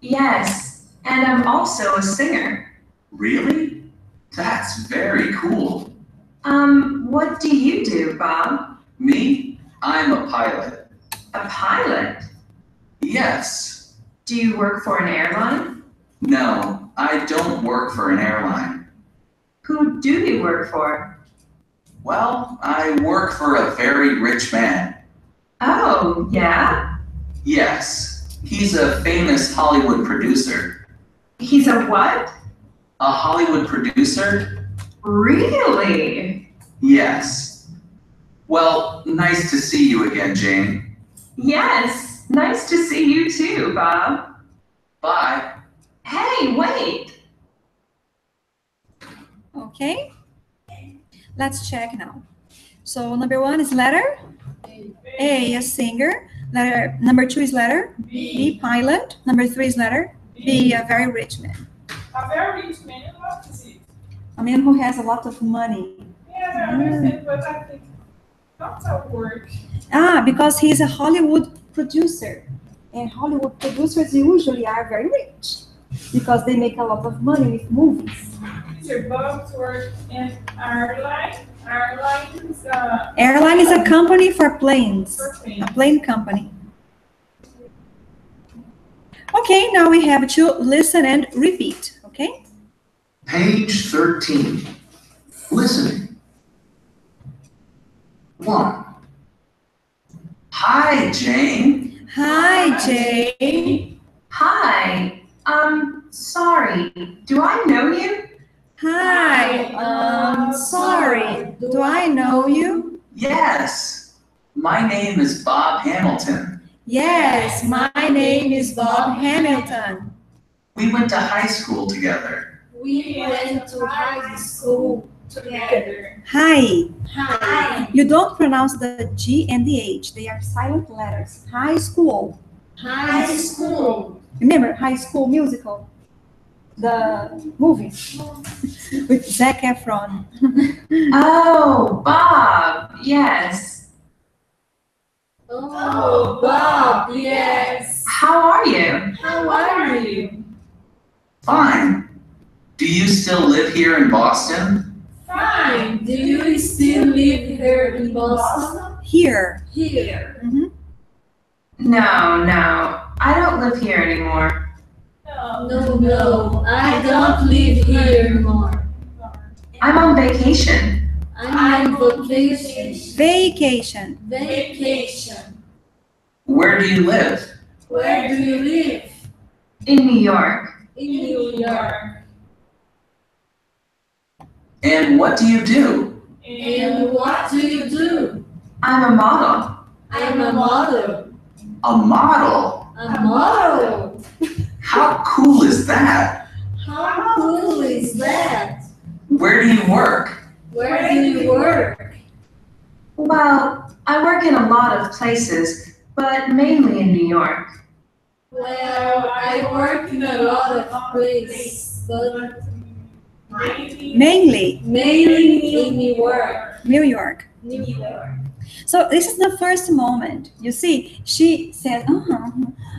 Yes, and I'm also a singer. Really? That's very cool. What do you do, Bob? Me? I'm a pilot. A pilot? Yes. Do you work for an airline? No, I don't work for an airline. Who do you work for? Well, I work for a very rich man. Oh, yeah? Yes, he's a famous Hollywood producer. He's a what? A Hollywood producer? Really? Yes. Well, nice to see you again, Jane. Yes, nice to see you too, Bob. Bye. Hey, wait! Okay. Let's check now. So number 1 is letter A, a singer. Number 2 is letter B, pilot. Number 3 is letter B, a very rich man. A very rich man, you love to see. A man who has a lot of money. Yes, I understand, but I think not at work. Because he's a Hollywood producer. And Hollywood producers usually are very rich because they make a lot of money with movies. Is your boss work in airline? Airline is a company for planes. A plane company. Okay, now we have to listen and repeat, okay? Page 13. Listening. 1. Hi, Jane. Hi, Jane. Hi. Sorry. Do I know you? Hi, sorry. Do I know you? Yes. My name is Bob Hamilton. Yes, my name is Bob Hamilton. We went to high school together. We went to high school together. Hi. Hi. You don't pronounce the G and the H. They are silent letters. High school. High school. Remember High School Musical? The movie with Zac Efron. Oh, Bob. Yes. Oh, Bob, yes. How are you? How are you? Fine. Do you still live here in Boston? Fine. Do you still live here in Boston? Here. Here. Mhm. No, I don't live here anymore. No, I don't live here anymore. I'm on vacation. I'm on vacation. Vacation. Vacation. Where do you live? Where do you live? In New York. In New York. And what do you do? And what do you do? I'm a model. I'm a model. A model? A model? How cool is that? How cool is that? Where do you work? Where do you work? Well, I work in a lot of places, but mainly in New York. Well, I work in a lot of places, but Mainly mainly in New York. New York. New York. So this is the first moment. You see, she said,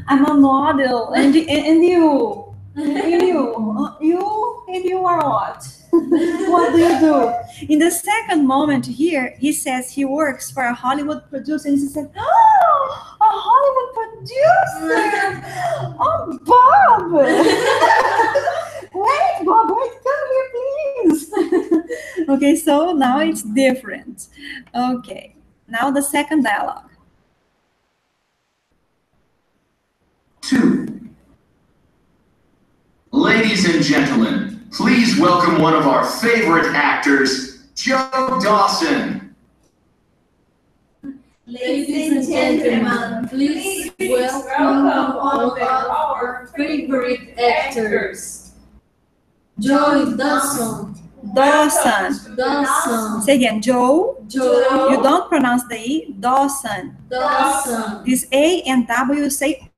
I'm a model, and you are what? What do you do? In the second moment here, he says he works for a Hollywood producer, and she said, oh, a Hollywood producer! Oh, Bob! Wait, Bob, come here, please. Okay, so now it's different. Okay, now the second dialogue. 2. Ladies and gentlemen, please welcome one of our favorite actors, Joe Dawson. Ladies and gentlemen, please welcome all of our favorite actors. Joe Dawson. Dawson. Dawson. Say again, Joe. Joe. You don't pronounce the E. Dawson. Dawson. This A and W you say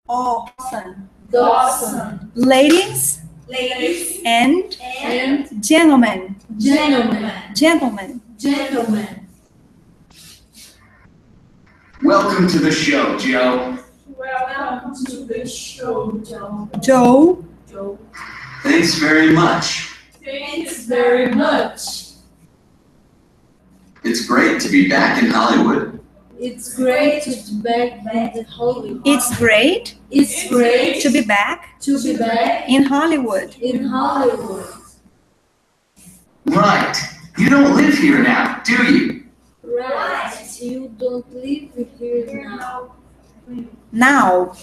Dawson. Dawson. Ladies Ladies and And gentlemen. gentlemen. Gentlemen. Gentlemen. Welcome to the show, Joe. Welcome to the show, Joe. Joe. Joe. Thanks very much. Thanks very much. It's great to be back in Hollywood. It's great to be back in Hollywood. It's great It's great to be back to be back in Hollywood. in Hollywood. Right. You don't live here now, do you? Right. You don't live here now. Now.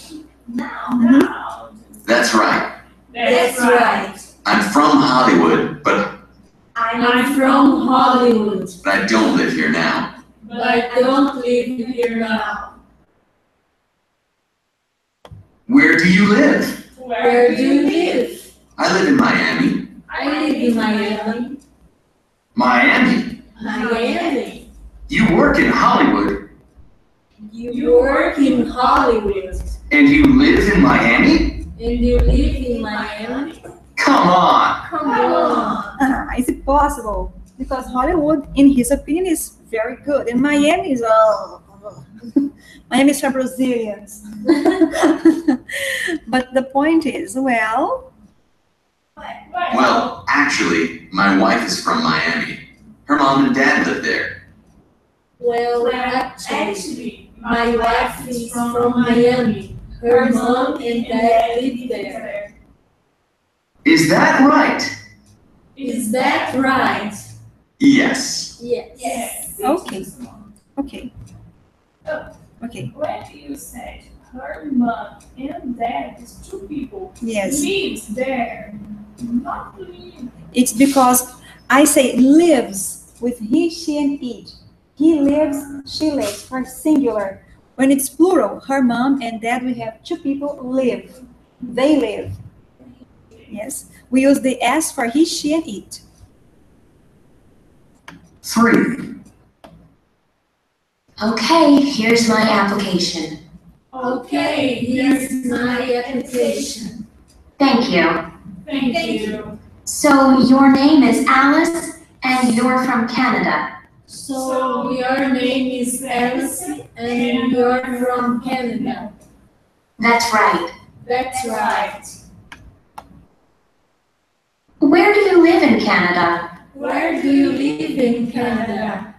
now. That's right. That's right. I'm from Hollywood, but I'm from Hollywood, I don't live here now. but I don't live here now. Where do you live? Where do you live? I live in Miami. I live in Miami. Miami? Miami. You work in Hollywood, You work in Hollywood. and you live in Miami? And you live in Miami? Come on. Come on. Is it possible? Because Hollywood, in his opinion, is very good. And Miami is, Miami is for Brazilians. But the point is, well, Well, actually, my wife is from Miami. Her mom and dad live there. Well, actually, my wife is from Miami. Her mom and dad live there. Is that right? Is that right? Yes. Yes. Yes. okay, okay, okay, When you said her mom and dad is two people yes. lives there, not live. It's because I say lives with he, she, and it. He lives, she lives, for singular. When it's plural, her mom and dad, we have two people live. They live. Yes. We use the S for he, she, and it. 3. Okay, here's my application. Okay, here's my application. Thank you. Thank you. So your name is Alice and you're from Canada. So your name is Alice and you're from Canada. That's right. That's right. Where do you live in Canada? Where do you live in Canada?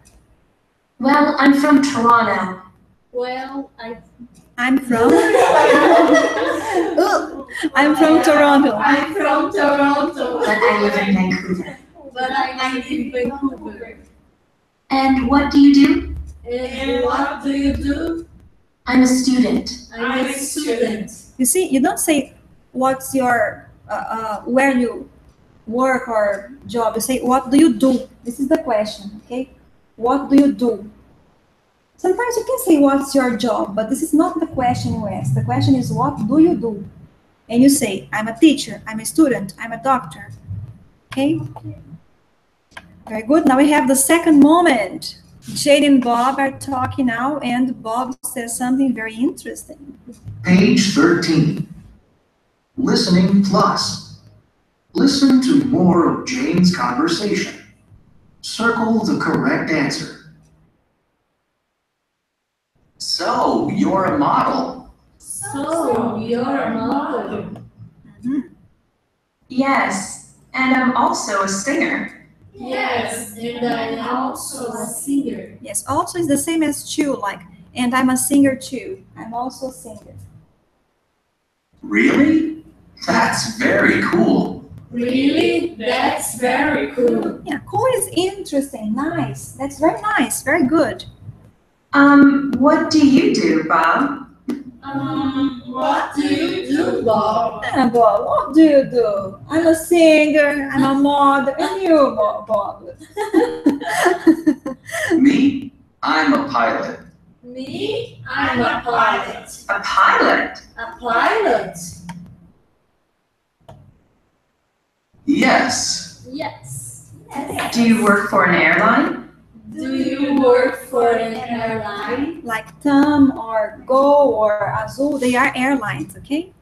Well, I'm from Toronto. Well, I'm from I'm from Toronto. I'm from Toronto. But I live in Vancouver. But I live in Vancouver. And what do you do? And what do you do? I'm a student. I'm a student. You see, you don't say what's your where you work or job. You say what do you do? This is the question, okay? What do you do? Sometimes you can say what's your job, but this is not the question you ask. The question is what do you do? And you say I'm a teacher, I'm a student, I'm a doctor. Okay? Very good. Now we have the second moment. Jade and Bob are talking now, and Bob says something very interesting. Page 13. Listening plus. Listen to more of Jane's conversation. Circle the correct answer. So, you're a model. So, you're a model. Yes, and I'm also a singer. Yes, and I'm also a singer. Yes, also is the same as too, like, and I'm a singer too. I'm also a singer. Really? That's very cool. Really? That's very cool. Yeah, cool is interesting, nice. That's very nice, very good. What do you do, Bob? What do you do, Bob? Bob, what do you do? I'm a singer, I'm a model, and you, Bob. Me? I'm a pilot. Me? I'm a pilot. A pilot? A pilot? Yes. Yes. Do you work for an airline? Do you work for an airline? Like TAM or Go or Azul, they are airlines, okay?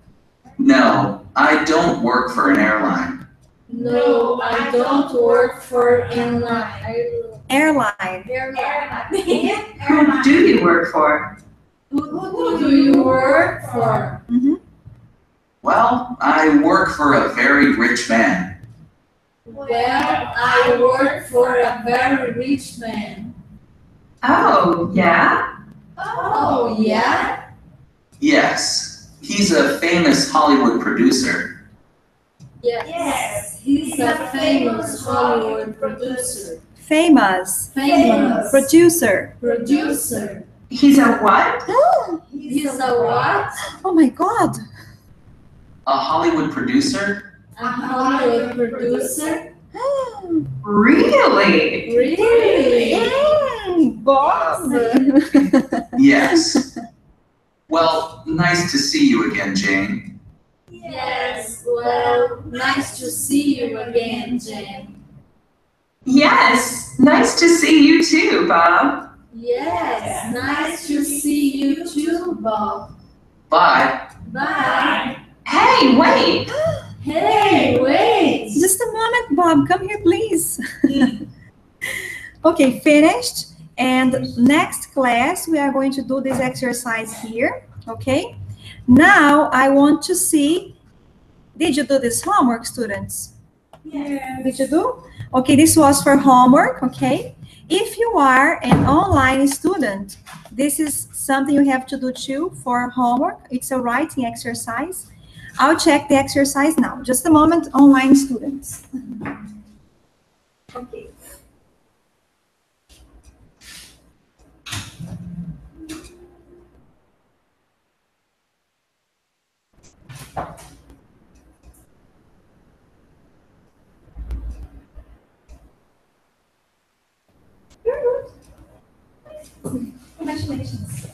No, I don't work for an airline. No, I don't work for an Airline. Who do you work for? Who do you work for? Well, I work for a very rich man. Well, I work for a very rich man. Oh, yeah? Oh, yeah? Yes, he's a famous Hollywood producer. Yes, he's a famous Hollywood producer. Famous. Famous Producer. producer. He's a what? He's a what? Oh my God. A Hollywood producer? A Hollywood producer? Really? Really? Bob. Yes. Well, nice to see you again, Jane. Yes, well, nice to see you again, Jane. Yes, nice to see you too, Bob. Yes, nice to see you too, Bob. Bye. Bye. Hey, wait! Hey, wait! Just a moment, Bob. Come here, please. Okay, finished. And next class, we are going to do this exercise here. Okay. Now, I want to see, did you do this homework, students? Yes. Did you do? Okay, this was for homework, okay? If you are an online student, this is something you have to do too for homework. It's a writing exercise. I'll check the exercise now. Just a moment, online students. Okay. You're good. Congratulations.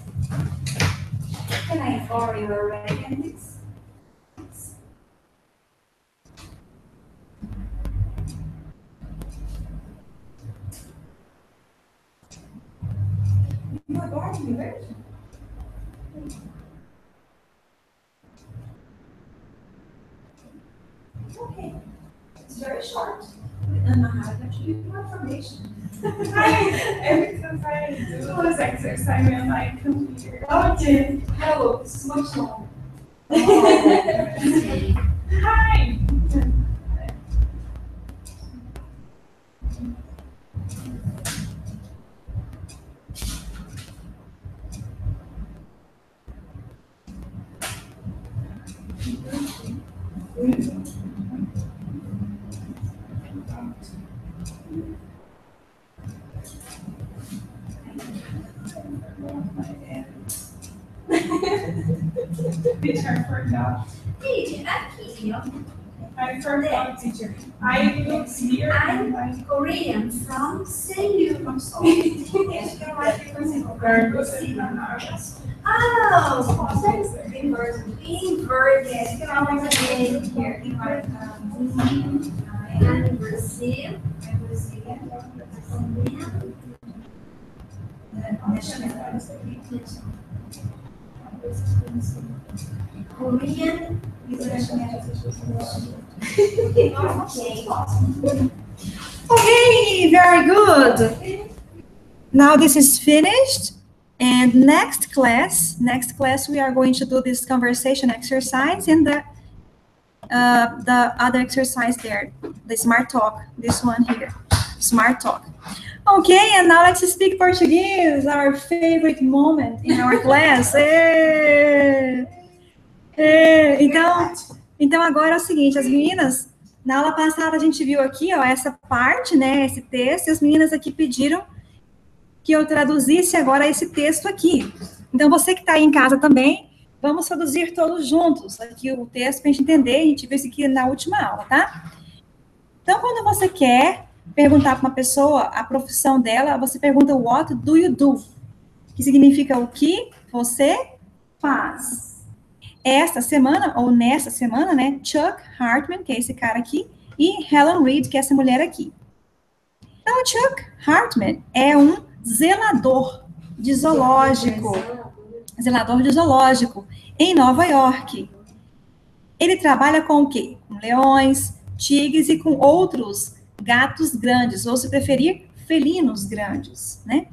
Can I borrow your red appendix? You are borrowing me, right? Okay. It's very short. And I have to give you information. Every time I do this exercise on my computer. Okay. Hello, this is much longer. Hi. Teacher, forgot. Teacher, aqui, ó. I forgot, teacher. I look here. I'm Korean from Seoul. Oh, inverted. Here, in Brazil. Korean. Okay, very good. Now this is finished. And next class, we are going to do this conversation exercise and the other exercise there, the smart talk, this one here, smart talk. Okay, and now let's speak Portuguese, our favorite moment in our class. Então agora é o seguinte, as meninas, na aula passada a gente viu aqui, ó, essa parte, né, esse texto, e as meninas aqui pediram que eu traduzisse agora esse texto aqui. Então, você que está aí em casa também, vamos traduzir todos juntos aqui o texto para a gente entender. A gente viu isso aqui na última aula, tá? Então, quando você quer perguntar para uma pessoa a profissão dela, você pergunta what do you do? Que significa o que você faz. Esta semana, ou nessa semana, né, Chuck Hartman, que é esse cara aqui, e Helen Reed, que é essa mulher aqui. Então, Chuck Hartman é um zelador de zoológico. Zelador de zoológico em Nova York. Ele trabalha com o quê? Com leões, tigres e com outros gatos grandes, ou se preferir, felinos grandes, né?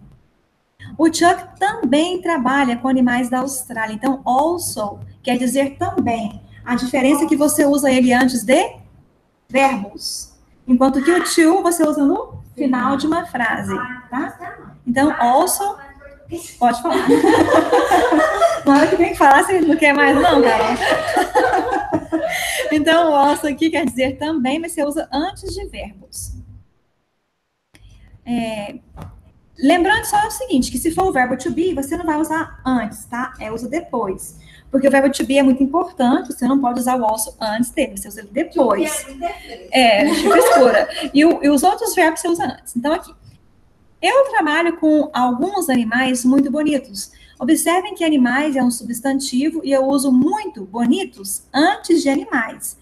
O Chuck também trabalha com animais da Austrália. Então, also quer dizer também. A diferença é que você usa ele antes de verbos. Enquanto que o to você usa no final de uma frase, tá? Então, also, pode falar. Na hora que tem que falar, você não quer mais não, Carol? Então, o also aqui quer dizer também, mas você usa antes de verbos. Lembrando só o seguinte, que se for o verbo to be, você não vai usar antes, tá? Usa depois. Porque o verbo to be é muito importante, você não pode usar o also antes dele, você usa ele depois. Tipo escura. E os outros verbos você usa antes. Então, aqui. Eu trabalho com alguns animais muito bonitos. Observem que animais é um substantivo e eu uso muito bonitos antes de animais.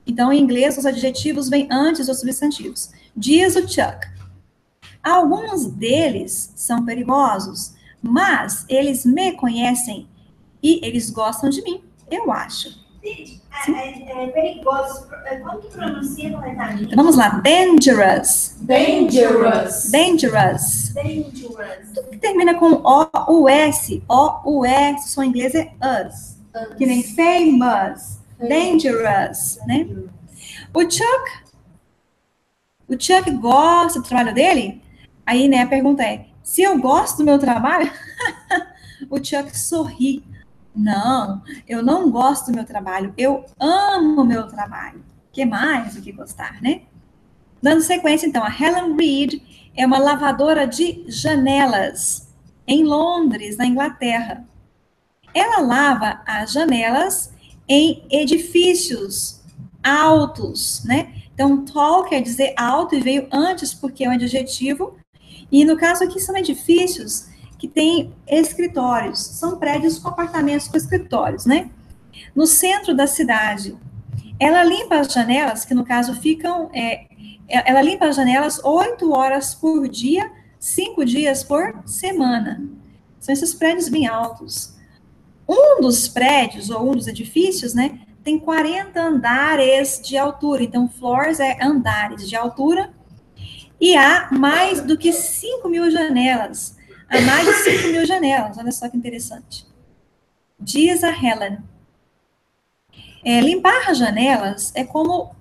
Então, em inglês, os adjetivos vêm antes dos substantivos. Diz o Chuck. Alguns deles são perigosos, mas eles me conhecem e eles gostam de mim, eu acho. Perigoso. Como que pronuncia corretamente? Vamos lá. Dangerous. Dangerous. Dangerous. Dangerous. Tudo que termina com O-U-S. O-U-S, só em inglês é us. Que nem famous. Dangerous, né? O Chuck gosta do trabalho dele? Aí, né, a pergunta é, se eu gosto do meu trabalho? O Chuck sorri. Não, eu não gosto do meu trabalho, eu amo o meu trabalho. Que mais do que gostar, né? Dando sequência, então, a Helen Reed é uma lavadora de janelas em Londres, na Inglaterra. Ela lava as janelas em edifícios altos, né? Então, tall quer dizer alto e veio antes porque é um adjetivo. E no caso aqui são edifícios que têm escritórios, são prédios com apartamentos com escritórios, né? No centro da cidade. Ela limpa as janelas, que no caso ficam, ela limpa as janelas 8 horas por dia, 5 dias por semana. São esses prédios bem altos. Um dos prédios, ou um dos edifícios, né, tem 40 andares de altura. Então, floors é andares de altura. E há mais do que 5.000 janelas. Há mais de 5.000 janelas. Olha só que interessante. Diz a Helen. Limpar janelas é como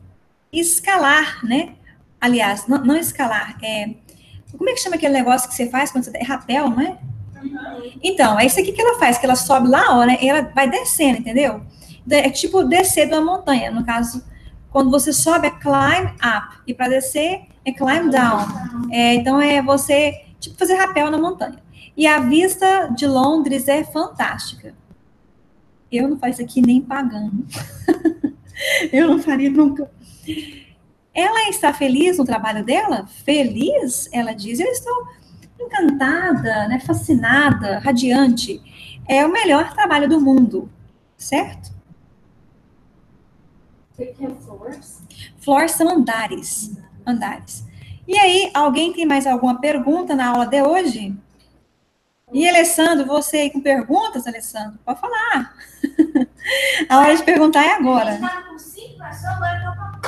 escalar, né? Aliás, não escalar, como é que chama aquele negócio que você faz quando você... É rapel, não é? Então, é isso aqui que ela faz, que ela sobe lá, ó, né? E ela vai descendo, entendeu? É tipo descer de uma montanha. No caso, quando você sobe é climb up. E para descer é climb down. Então, é você, tipo, fazer rapel na montanha. E a vista de Londres é fantástica. Eu não faço isso aqui nem pagando. Eu não faria nunca. Ela está feliz no trabalho dela? Feliz? Ela diz, eu estou encantada, né, fascinada, radiante. É o melhor trabalho do mundo, certo? O que é floors? Floors são andares. Andares. E aí, alguém tem mais alguma pergunta na aula de hoje? E, Alessandro, você aí com perguntas, Alessandro? Pode falar. A hora de perguntar é agora. A gente estava com 5, passou, agora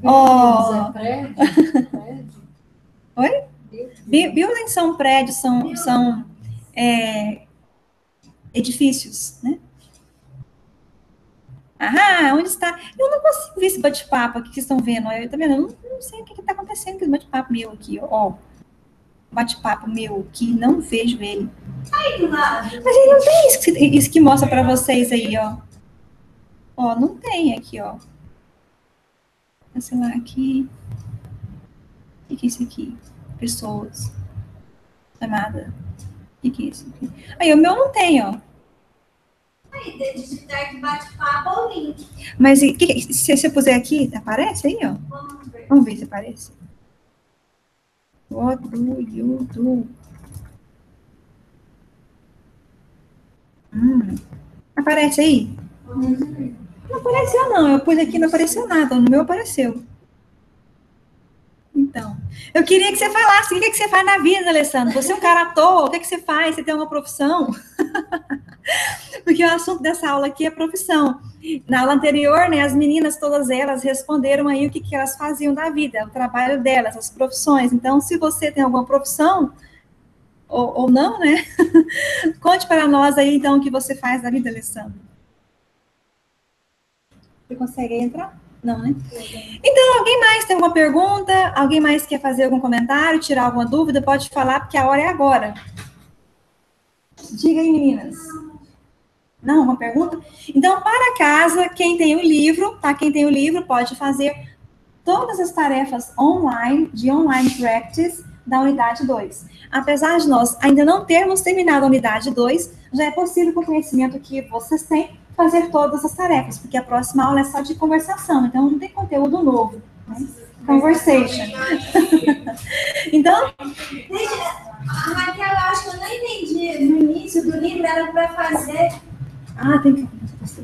Ó. Prédio? Oi? Buildings são prédios, são edifícios, né? Ah, onde está? Eu não consigo ver esse bate-papo aqui que vocês estão vendo. Eu também não sei o que está acontecendo com esse bate-papo meu aqui, ó. Bate-papo meu que não vejo ele. Ai, do lado. Mas ele não tem isso que mostra para vocês aí, ó. Ó, não tem aqui, ó. Sei lá, aqui. O que é isso aqui? Pessoas. Chamada. O que é isso aqui? Aí, o meu não tem, ó. Aí, digitar que bate-papo ou link. Mas se eu puser aqui, aparece aí, ó? Vamos ver. Vamos ver se aparece. What do you do? Aparece aí? Não apareceu, não. Eu pus aqui, não apareceu nada. No meu apareceu. Então, eu queria que você falasse o que você faz na vida, Alessandro. Você é um cara à toa, o que você faz? Você tem uma profissão? Porque o assunto dessa aula aqui é profissão. Na aula anterior, né, as meninas, todas elas, responderam aí o que elas faziam da vida, o trabalho delas, as profissões. Então, se você tem alguma profissão, ou não, né? Conte para nós aí, então, o que você faz da vida, Alessandro. Você consegue entrar? Não, né? Então, alguém mais tem alguma pergunta? Alguém mais quer fazer algum comentário, tirar alguma dúvida? Pode falar, porque a hora é agora. Diga aí, meninas. Não, uma pergunta? Então, para casa, quem tem o livro, tá? Quem tem o livro pode fazer todas as tarefas online, de online practice, da unidade 2. Apesar de nós ainda não termos terminado a unidade 2, já é possível, com o conhecimento que vocês têm, fazer todas as tarefas, porque a próxima aula é só de conversação, então não tem conteúdo novo. Né? Conversation. Então... Raquel, eu acho que eu não entendi. No início do livro era para fazer... tem que...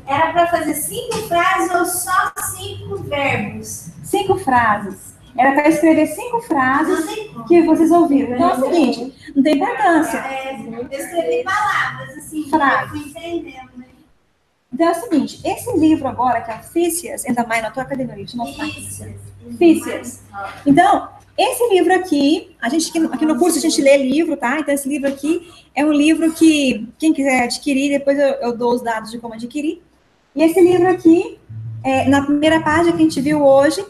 Era para fazer 5 frases ou só 5 verbos? 5 frases. Era para escrever 5 frases que vocês ouviram. Então é o seguinte, não tem importância. Eu escrevi palavras, assim, frases. Eu fui entendendo, né? Então é o seguinte, esse livro agora, que é o Theseus and the Minotaur, cadê meu livro? Deixa eu mostrar aqui. Theseus. Então, esse livro aqui, aqui no curso a gente lê livro, tá? Então esse livro aqui é um livro que, quem quiser adquirir, depois eu dou os dados de como adquirir. E esse livro aqui, na primeira página que a gente viu hoje,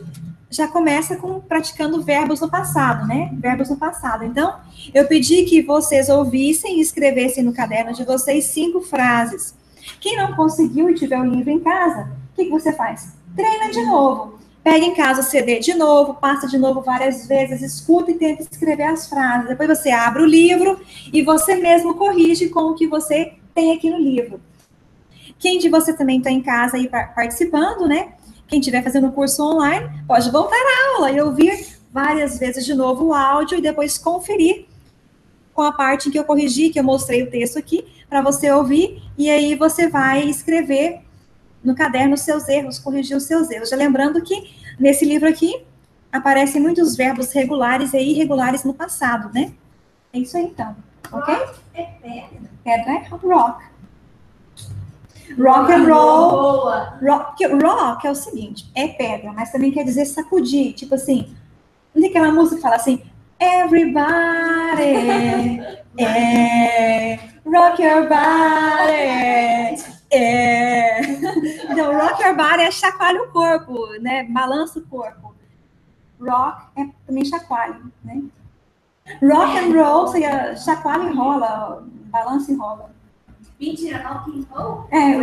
já começa com praticando verbos no passado, né? Verbos no passado. Então, eu pedi que vocês ouvissem e escrevessem no caderno de vocês 5 frases. Quem não conseguiu e tiver o livro em casa, o que você faz? Treina de novo. Pega em casa o CD de novo, passa de novo várias vezes, escuta e tenta escrever as frases. Depois você abre o livro e você mesmo corrige com o que você tem aqui no livro. Quem de você também está em casa aí participando, né? Quem estiver fazendo o curso online, pode voltar à aula e ouvir várias vezes de novo o áudio e depois conferir com a parte em que eu corrigi, que eu mostrei o texto aqui, para você ouvir, e aí você vai escrever no caderno os seus erros, corrigir os seus erros. Já lembrando que nesse livro aqui aparecem muitos verbos regulares e irregulares no passado, né? É isso aí, então. Ok? É pedra. Pedra é rock. Rock and roll. Rock é o seguinte, é pedra, mas também quer dizer sacudir. Tipo assim, não tem aquela música que fala assim, everybody, rock your body. Então Entendeu? Rock your body é chacoalha o corpo, né? Balança o corpo. Rock é também chacoalha, né? Rock and roll seria chacoalha e rola, balança e rola. Mentira, rock and roll? É,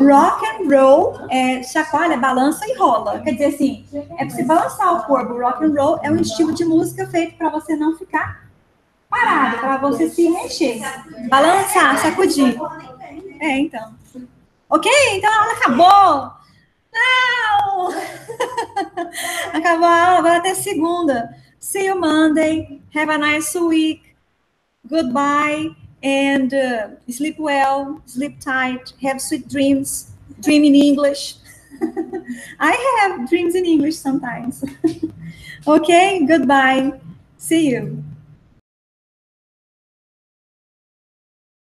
rock and roll é chacoalha, balança e rola. Quer dizer assim, é pra você balançar o corpo. Rock and roll é um estilo de música feito para você não ficar parado, para você se mexer. Balançar, sacudir. É, então. Ok? Então a aula acabou. Não! Acabou a aula, agora até segunda. See you Monday. Have a nice week. Goodbye. And sleep well, sleep tight, have sweet dreams, dream in English. I have dreams in English sometimes. Okay, goodbye. See you.